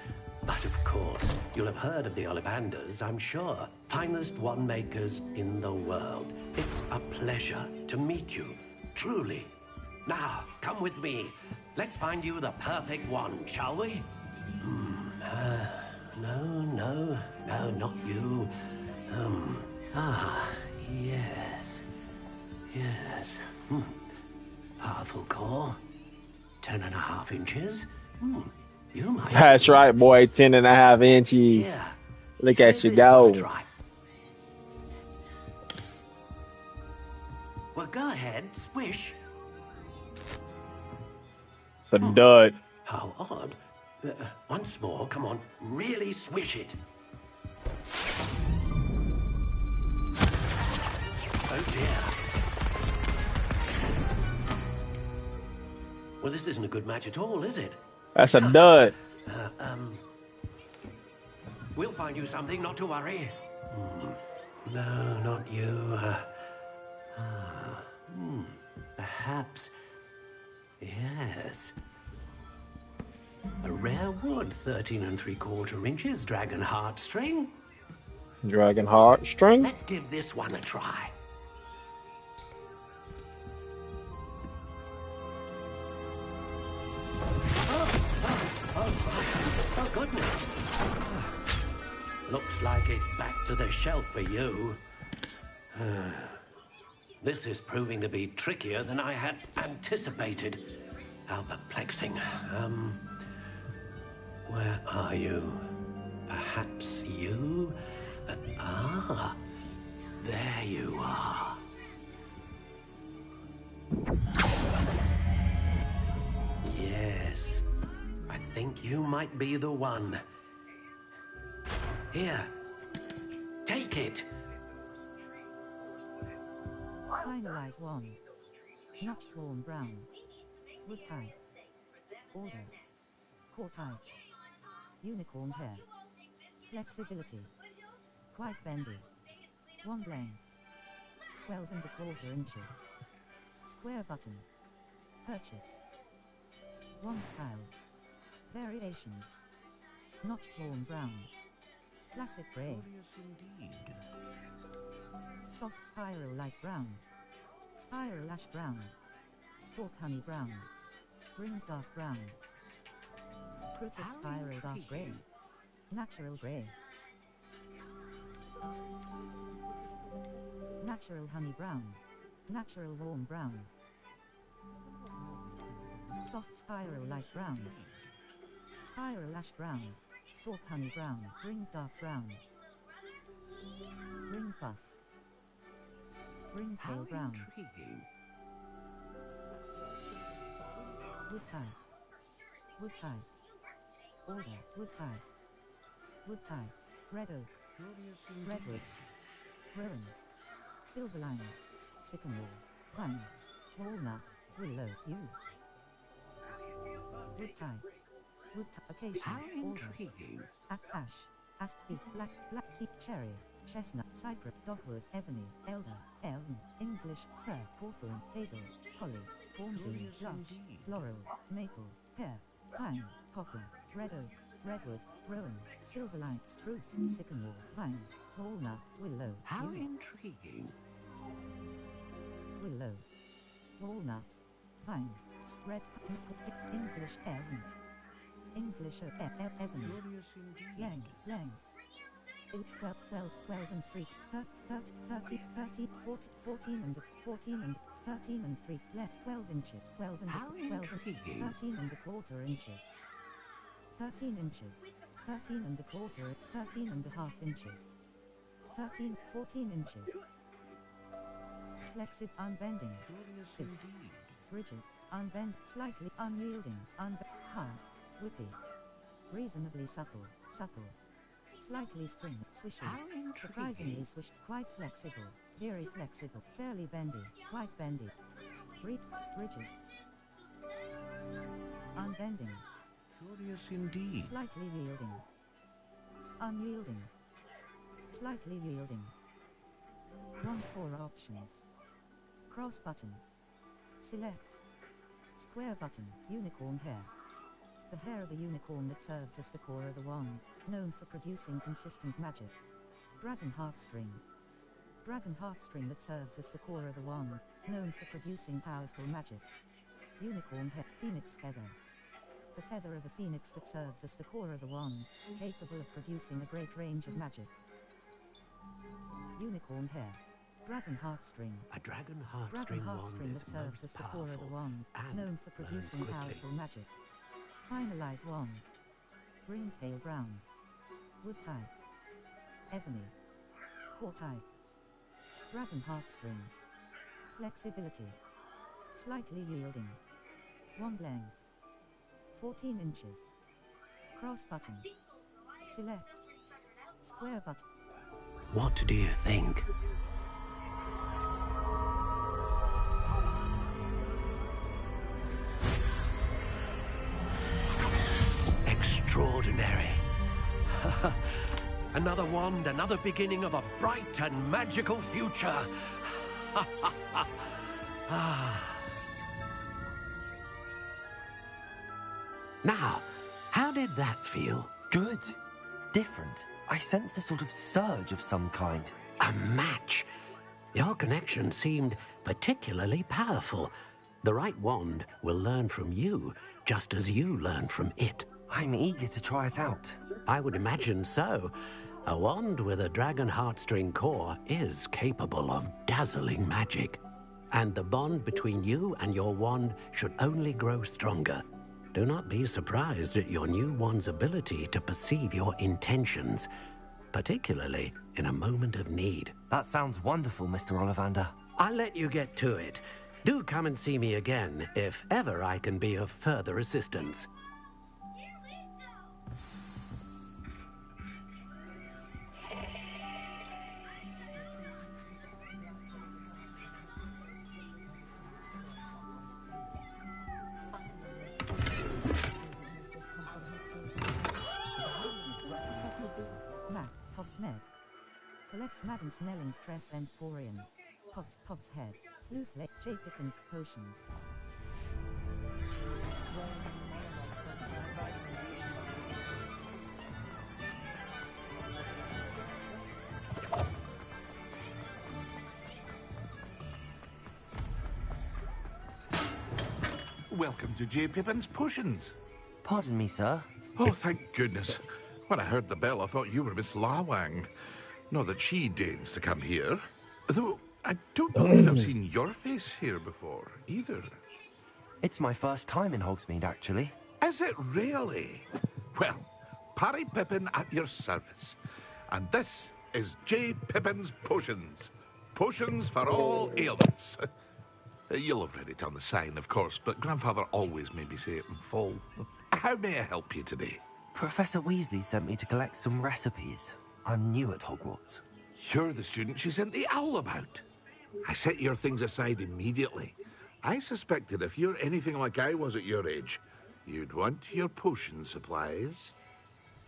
But of course, you'll have heard of the Ollivanders, I'm sure. Finest wand makers in the world. It's a pleasure to meet you, truly. Now, come with me. Let's find you the perfect wand, shall we? No, not you. Yes. Powerful core. 10.5 inches. You might. That's right, boy. 10.5 inches. Yeah. Look at you go. Well, go ahead, swish. It's a dud. How odd. Once more, come on, really swish it. Oh dear. Well, this isn't a good match at all, is it? That's a dud. We'll find you something, not to worry. No, not you. Perhaps. Yes. A rare wood, 13 3/4 inches, dragon heartstring. Dragon heartstring? Let's give this one a try. Oh, goodness. Looks like it's back to the shelf for you. This is proving to be trickier than I had anticipated. How perplexing. Where are you? Perhaps you? There you are. Yes, I think you might be the one. Here, take it. Finalize wand. Notched warm brown. Wood type. Order. Core type. Unicorn hair. Flexibility. Quite bendy. Wand length. 12 1/4 inches. Square button. Purchase. Wand style. Variations. Notched warm brown. Classic grey. Soft spiral light brown. Spiral ash brown. Stalk honey brown. Ring dark brown. Crooked spiral dark grey. Natural grey. Natural honey brown. Natural warm brown. Soft spiral light brown. Spiral ash brown. Stalk honey brown. Ring dark brown. Ring puff. Ring pale brown. Intriguing. Wood type. Wood type. Order. Wood type. Wood type. Red oak. Redwood. Rowan. Silverline. Sycamore. Pine. Walnut. Willow. Yew. Wood type. Wood type. Acacia. How Order. intriguing. Ash. Aspen. Black sea. Cherry. Chestnut. Cypress. Dogwood. Ebony. Elder. Elm. English. Fir. Hawthorn. Hazel. Holly. Hornbeam. Larch. Laurel. Maple. Pear. Pine. Poplar. Red oak. Redwood. Rowan. Silverline. Spruce. Sycamore. Vine. Walnut. Willow. How Yew. intriguing. Willow. Walnut. Vine. Red. English elm. English ebony. Length. 12 and 3. 30, 30, 40, 14 and 13 and 3. 12 inches. 12 and How 12 intriguing. 13 and 1/4 inches. 13 inches. 13 and 1/4. 13 and 1/2 inches. 13, 14 inches. Flexible, unbending. Stiff. Rigid, unbend, slightly unyielding, hard, whippy. Reasonably supple, Slightly spring, swishy. How intriguing. Surprisingly swished, quite flexible, very flexible, fairly bendy, quite bendy. Rigid. Unbending. Curious indeed. Slightly yielding. Unyielding. Slightly yielding. 1/4 options. Cross button. Select. Square button. Unicorn hair. The hair of a unicorn that serves as the core of the wand, known for producing consistent magic. Dragon heartstring. Dragon heartstring that serves as the core of the wand, known for producing powerful magic. Unicorn hair. Phoenix feather. The feather of a phoenix that serves as the core of the wand, capable of producing a great range of magic. Unicorn hair. Dragon heartstring. A dragon Dragon heartstring wand heartstring that is serves most as the core of the powerful wand, and known for burns producing quickly. powerful magic. Finalize wand. Ring pale brown. Wood type. Ebony. Core type. Dragon heartstring. Flexibility. Slightly yielding. Wand length. 14 inches. Cross button. Select. Square button. What do you think? extraordinary. Another wand, another beginning of a bright and magical future. Now, how did that feel? Good. Different. I sensed a sort of surge of some kind. A match. Your connection seemed particularly powerful. The right wand will learn from you, just as you learn from it. I'm eager to try it out. I would imagine so. A wand with a dragon heartstring core is capable of dazzling magic. And the bond between you and your wand should only grow stronger. Do not be surprised at your new wand's ability to perceive your intentions, particularly in a moment of need. That sounds wonderful, Mr. Ollivander. I'll let you get to it. Do come and see me again if ever I can be of further assistance. Med. Collect Madden Snelling's Tress and Porian. Pov's Head. Fluthlake J. Pippin's Potions. Welcome to J. Pippin's Potions. Pardon me, sir. Oh, thank goodness. When I heard the bell, I thought you were Miss Lawang. Not that she deigns to come here. Though, I don't believe I've seen your face here before, either. It's my first time in Hogsmeade, actually. Is it really? Well, Parry Pippin at your service. And this is J. Pippin's Potions. Potions for all ailments. You'll have read it on the sign, of course, but Grandfather always made me say it in full. How may I help you today? Professor Weasley sent me to collect some recipes. I'm new at Hogwarts. You're the student she sent the owl about. I set your things aside immediately. I suspected if you're anything like I was at your age, you'd want your potion supplies.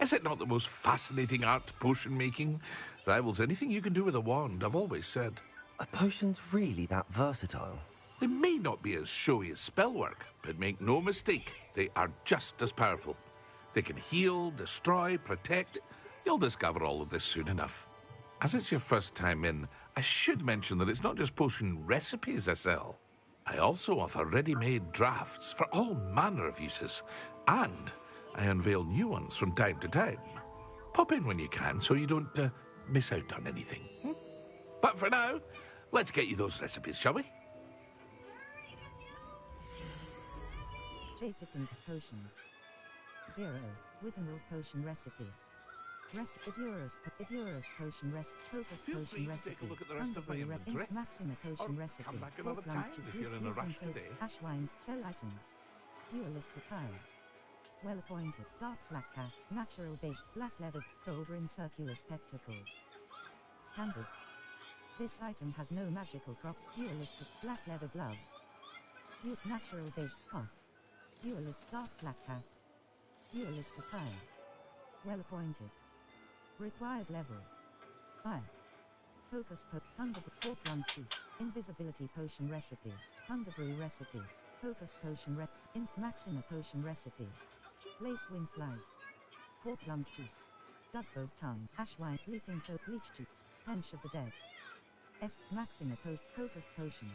Is it not the most fascinating art, potion making? Rivals anything you can do with a wand, I've always said. Are potions really that versatile? They may not be as showy as spellwork, but make no mistake, they are just as powerful. They can heal, destroy, protect. You'll discover all of this soon enough. As it's your first time in, I should mention that it's not just potion recipes I sell. I also offer ready-made drafts for all manner of uses, and I unveil new ones from time to time. Pop in when you can so you don't miss out on anything. But for now, let's get you those recipes, shall we? J. Pippin's Potions. 0. Wiggenweld Potion Recipe. Idurus Potion Recipe. Focus Feel Potion free to Recipe. take a look at the rest of my inventory. Maxima Potion Or Recipe. come back another time if you're in a rush today. Ashwine. Sell items. Duelist attire. Well appointed. Dark flat cap. Natural beige. Black leather. Gold ring circular spectacles. Standard. This item has no magical prop. Dualistic. Black leather gloves. Natural beige scarf. Duelist dark flat cap. Duelist attire. Well appointed. Required level. Fire. Focus Thunderbrew Portland juice. Invisibility potion recipe. Thunderbrew recipe. Focus potion Maxima potion recipe. Lace wing flies. Portland juice. Dugboat tongue. Ashwine. Leaping leech juice. Stench of the dead. Maxima focus potion.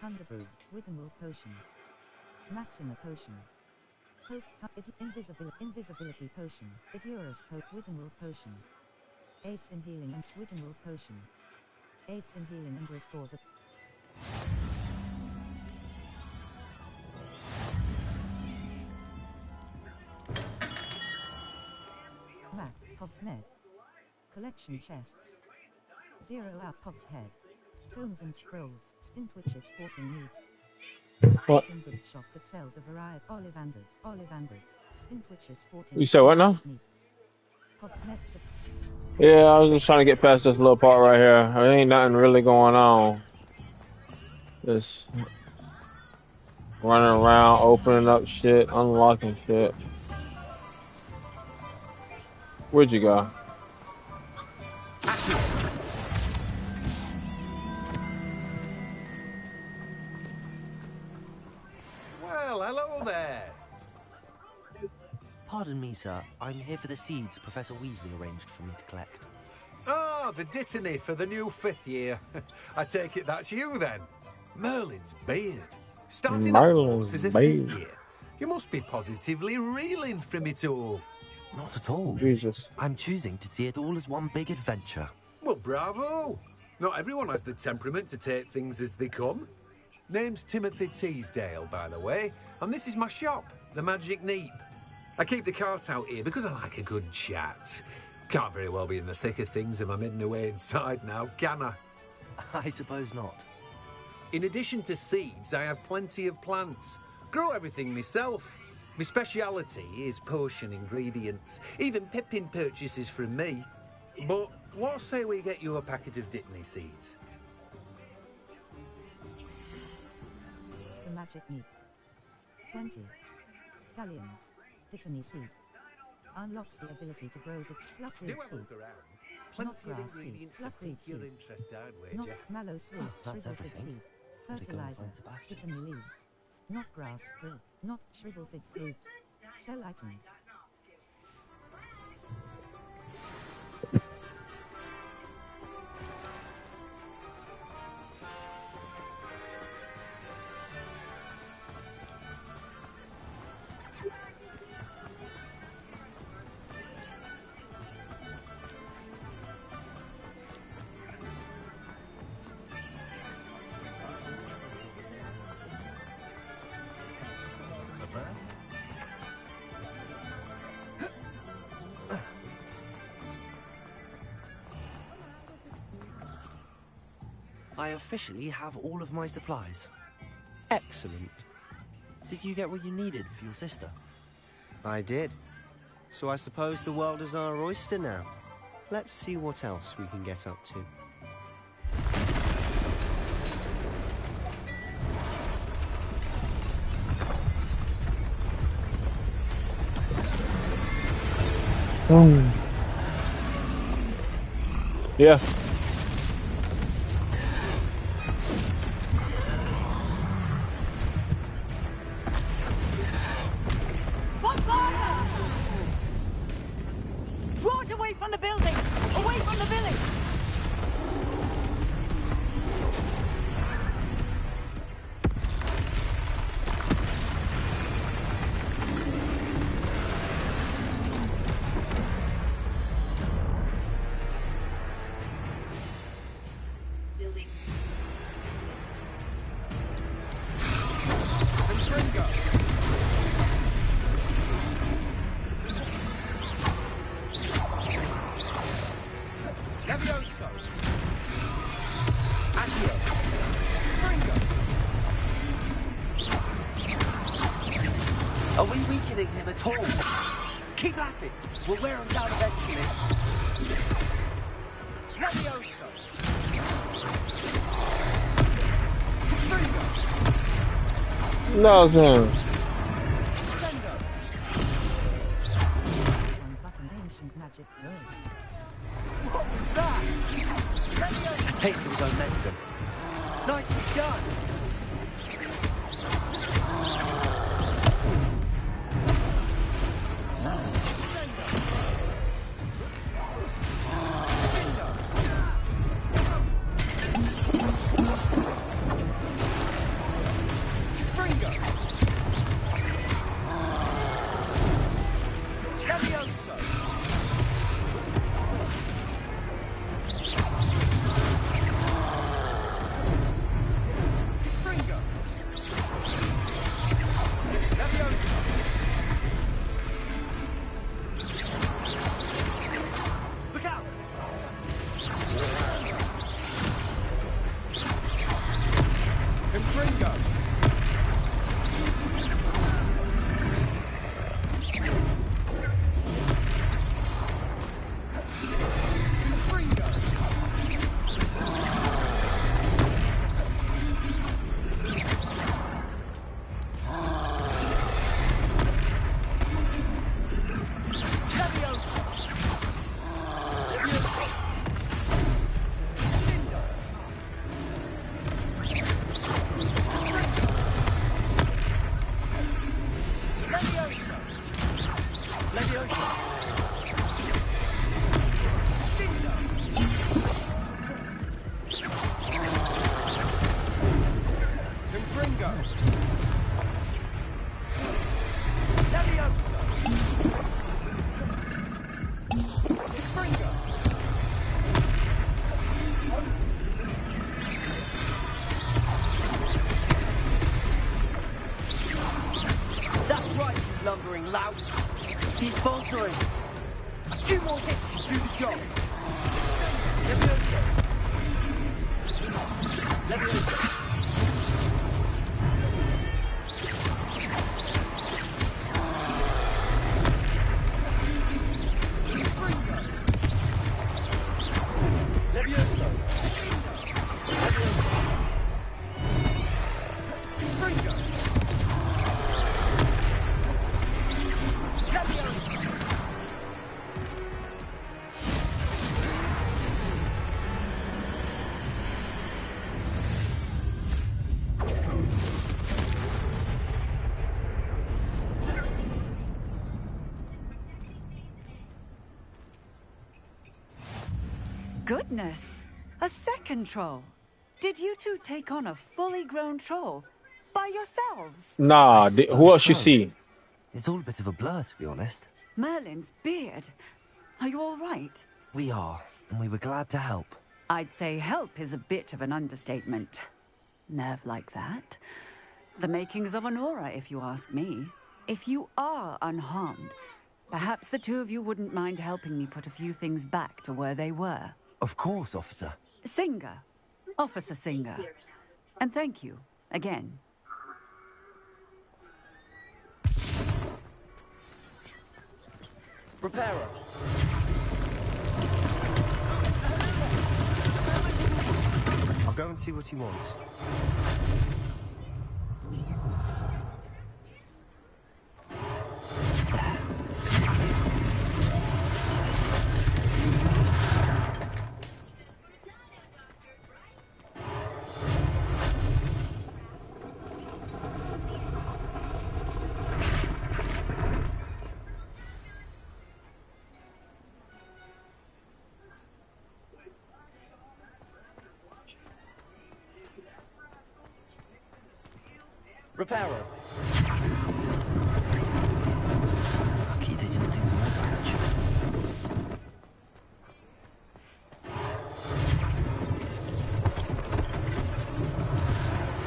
Thunderbrew. Wiggenweld potion. Maxima potion. Invisibility potion. Idurus Wiggenweld potion. Aids in healing and Wiggenweld potion. Aids in healing and restores it. Map. Pov's Med. Collection chests. 0 out Pov's Head. Tomes and scrolls. Stintwitch's sporting needs. What? Goods shop that sells a variety. Ollivanders. Stintwitch's sporting. You said what now? Pov's Med. Yeah, I was just trying to get past this little part right here. There ain't nothing really going on. Just running around, opening up shit, unlocking shit. Where'd you go? Well, hello there. Pardon me, sir. I'm here for the seeds Professor Weasley arranged for me to collect. Oh, the dittany for the new 5th year. I take it that's you, then. Merlin's beard. Starting at Hogwarts as a 5th year. You must be positively reeling from it all. Not at all. Jesus. I'm choosing to see it all as one big adventure. Well, bravo. Not everyone has the temperament to take things as they come. Name's Timothy Teasdale, by the way, and this is my shop, the Magic Neep. I keep the cart out here because I like a good chat. Can't very well be in the thick of things if I'm hidden away inside now, can I? I suppose not. In addition to seeds, I have plenty of plants. Grow everything myself. My speciality is potion ingredients. Even Pippin purchases from me. But what say we get you a packet of Dittany seeds? The Magic Neep. 20. Galleons. Dittany seed. Unlocks the ability to grow the fluffweed seed. Not grass seed, fluffweed seed. Not mallow sword, shrivelfig seed. Fertilizer, Dittany leaves. Not grass sprig, not shrivelfig fruit. Sell items. I officially have all of my supplies. Excellent. Did you get what you needed for your sister? I did. So I suppose the world is our oyster now. Let's see what else we can get up to. Yeah. Draw it away from the building! Away from the village! Are we weakening him at all? Keep at it. We'll wear him down eventually. Levioso! No, Sam. What was that? A taste of his own medicine. Nicely done! victory! A few more hits to do the job. Leviosa! Leviosa! Leviosa! Springo! Leviosa! Goodness! A second troll. Did you two take on a fully grown troll? By yourselves? Nah, who else you see? It's all a bit of a blur, to be honest. Merlin's beard. Are you all right? We are, and we were glad to help. I'd say help is a bit of an understatement. Nerve like that. The makings of an aura, if you ask me. If you are unharmed, perhaps the two of you wouldn't mind helping me put a few things back to where they were. Of course, officer. Singer. Officer Singer. And thank you, again. Reparo. I'll go and see what he wants. Reparo. Lucky they didn't do more damage.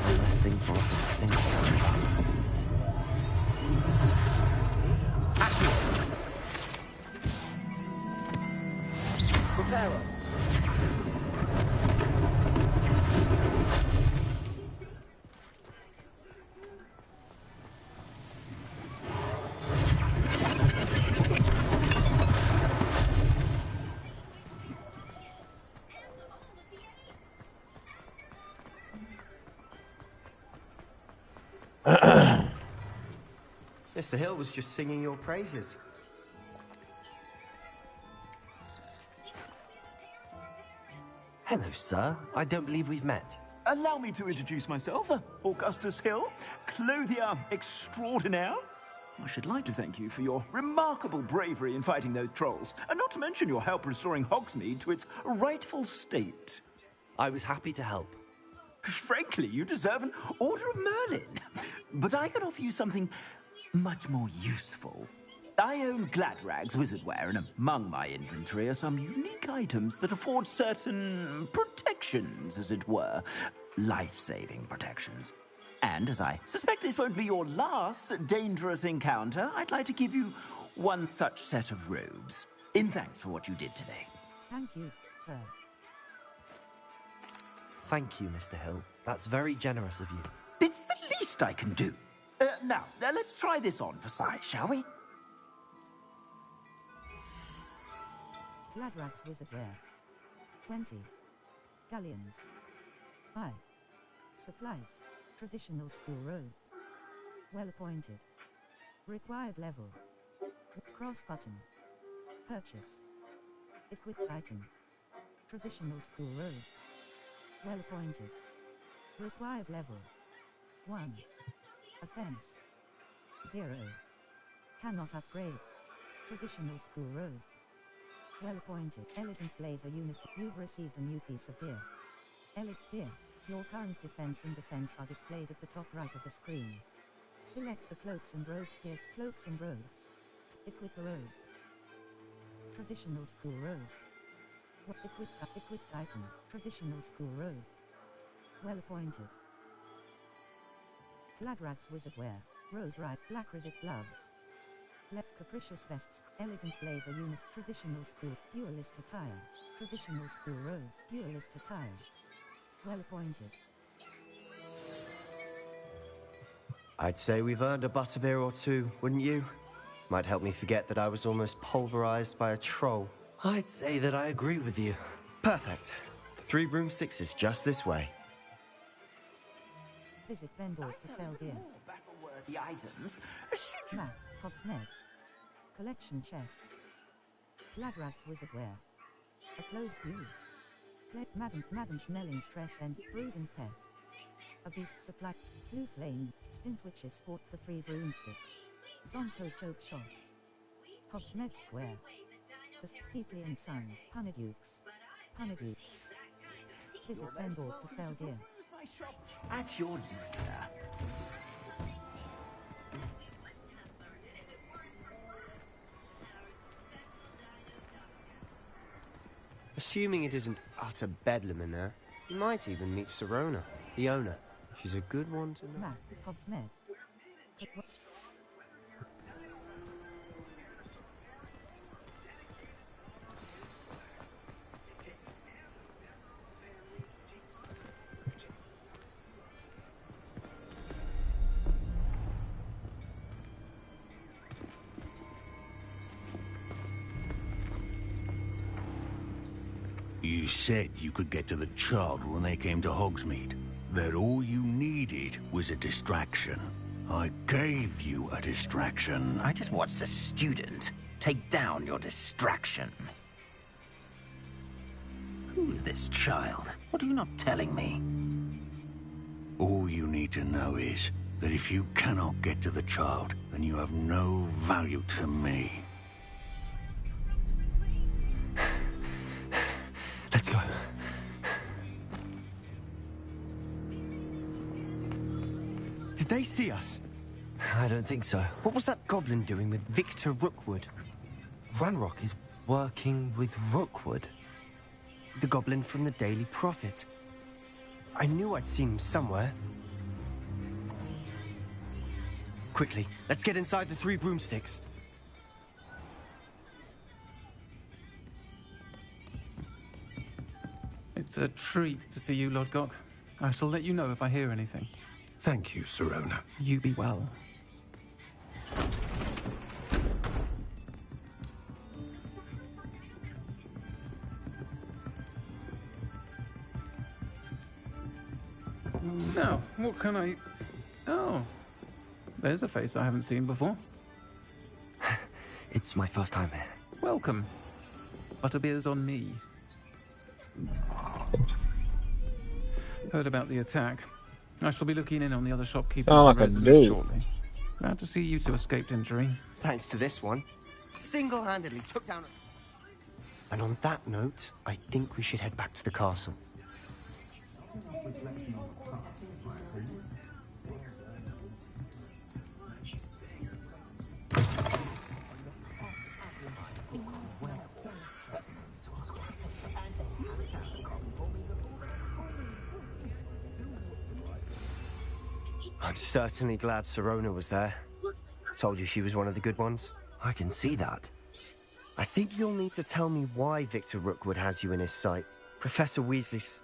One less thing for us to think about. Reparo. Mr. Hill was just singing your praises. Hello, sir. I don't believe we've met. Allow me to introduce myself, Augustus Hill, clothier extraordinaire. I should like to thank you for your remarkable bravery in fighting those trolls, and not to mention your help restoring Hogsmeade to its rightful state. I was happy to help. Frankly, you deserve an Order of Merlin. But I can offer you something much more useful. I own Gladrag's wizardware, and among my inventory are some unique items that afford certain protections, as it were. Life-saving protections. And as I suspect this won't be your last dangerous encounter, I'd like to give you one such set of robes, in thanks for what you did today. Thank you, sir. Thank you, Mr. Hill. That's very generous of you. It's the least I can do. Now, let's try this on for size, shall we? Gladrag's wizardware. 20. Galleons. I. Supplies. Traditional school robe. Well appointed. Required level. Cross button. Purchase. Equipped item. Traditional school robe. Well appointed. Required level. 1. Offense. 0. Cannot upgrade. Traditional school robe. Well appointed. Elegant blazer uniform. You've received a new piece of gear. Gear. Your current defense and defense are displayed at the top right of the screen. Select the cloaks and robes gear. Cloaks and robes. Equip a robe. Traditional school robe. Equipped item. Traditional school robe. Well appointed. Gladrag's wizardware. Rose ripe black rivet gloves. Capricious vests, elegant blazer unit, traditional school, duelist attire, traditional school robe, duelist attire. Well appointed. I'd say we've earned a butterbeer or two, wouldn't you? Might help me forget that I was almost pulverized by a troll. I'd say that I agree with you. Perfect. 3 broomsticks is just this way. Visit vendors to sell gear. Battle-worthy items. Map, Hogsmeade. Collection chests. Gladrax wizardwear. A clove blue. Madam Snelling's tress and brood and pet. A beast supply. Flue flame. Spint witches sport the 3 broomsticks. Zonko's joke shop. Hogsmeade Square. The Steeply and Sons. Honeydukes. Honeyduke. Visit vendors to sell gear. At your leisure. Assuming it isn't utter bedlam in there, you might even meet Sirona, the owner. She's a good one to know. Map, Hogsmeade. You said you could get to the child when they came to Hogsmeade. That all you needed was a distraction. I gave you a distraction. I just watched a student take down your distraction. Who's this child? What are you not telling me? All you need to know is that if you cannot get to the child, then you have no value to me. Let's go. Did they see us? I don't think so. What was that goblin doing with Victor Rookwood? Ranrock is working with Rookwood. The goblin from the Daily Prophet. I knew I'd seen him somewhere. Quickly, let's get inside the 3 broomsticks. It's a treat to see you, Lodgok. I shall let you know if I hear anything. Thank you, Sirona. You be well. Now, what can I... Oh, there's a face I haven't seen before. It's my first time here. Welcome. Butterbeer's on me. Heard about the attack. I shall be looking in on the other shopkeepers Sound and like a residents dude. shortly. Glad to see you two escaped injury. Thanks to this one. Single-handedly took down... And on that note, I think we should head back to the castle. I'm certainly glad Sirona was there. Told you she was one of the good ones. I can see that. I think you'll need to tell me why Victor Rookwood has you in his sights. Professor Weasley's...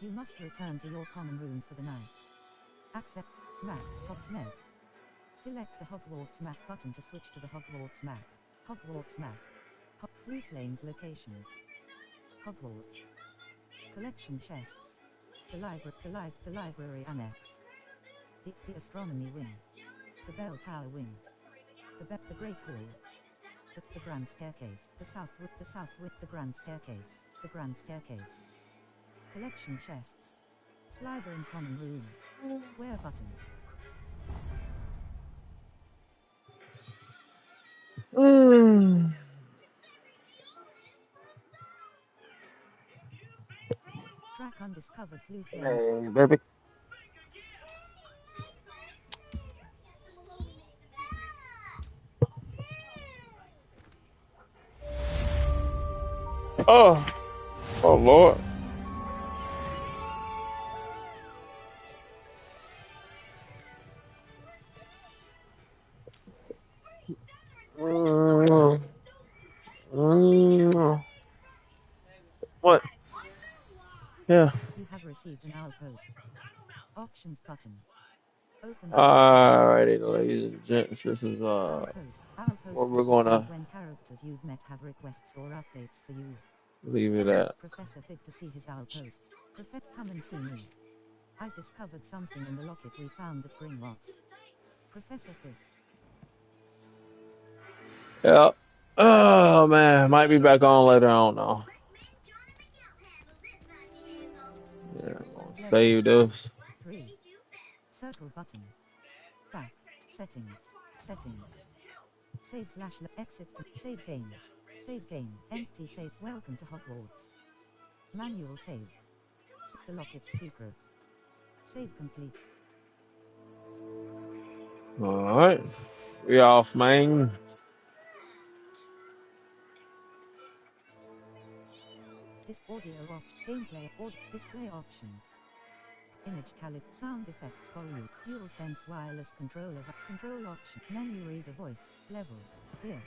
You must return to your common room for the night. Accept map, Hogsmeade. Select the Hogwarts map button to switch to the Hogwarts map. Hogwarts map. Flue Flames locations. Hogwarts. Collection chests. The library annex. The astronomy wing. The bell tower wing. The great hall. The grand staircase. The grand staircase. The grand staircase. Collection chests. Slytherin common room. Square button. Track undiscovered flue flames. Hey, baby. Oh, oh Lord. What? Yeah. You have received an outpost. Options button. Open. Alrighty, ladies and gents, this is Outpost. where Outpost we're will be gonna saved when characters you've met have requests or updates for you. leave it Select at. Professor Fig to see his outpost. Come and see me. I've discovered something in the locket we found at Gringotts. Professor Fig. Yeah. Oh man, might be back on later. I don't know. Yeah, I'm gonna save this. 3. Circle button. Back. Settings. Settings. Save slash exit to save game. Save game. Empty save. Welcome to Hogwarts. Manual save. The locket's secret. Save complete. Alright. We off, man. Audio gameplay display options. Image calib sound effects volume dual sense wireless control option menu reader voice level gear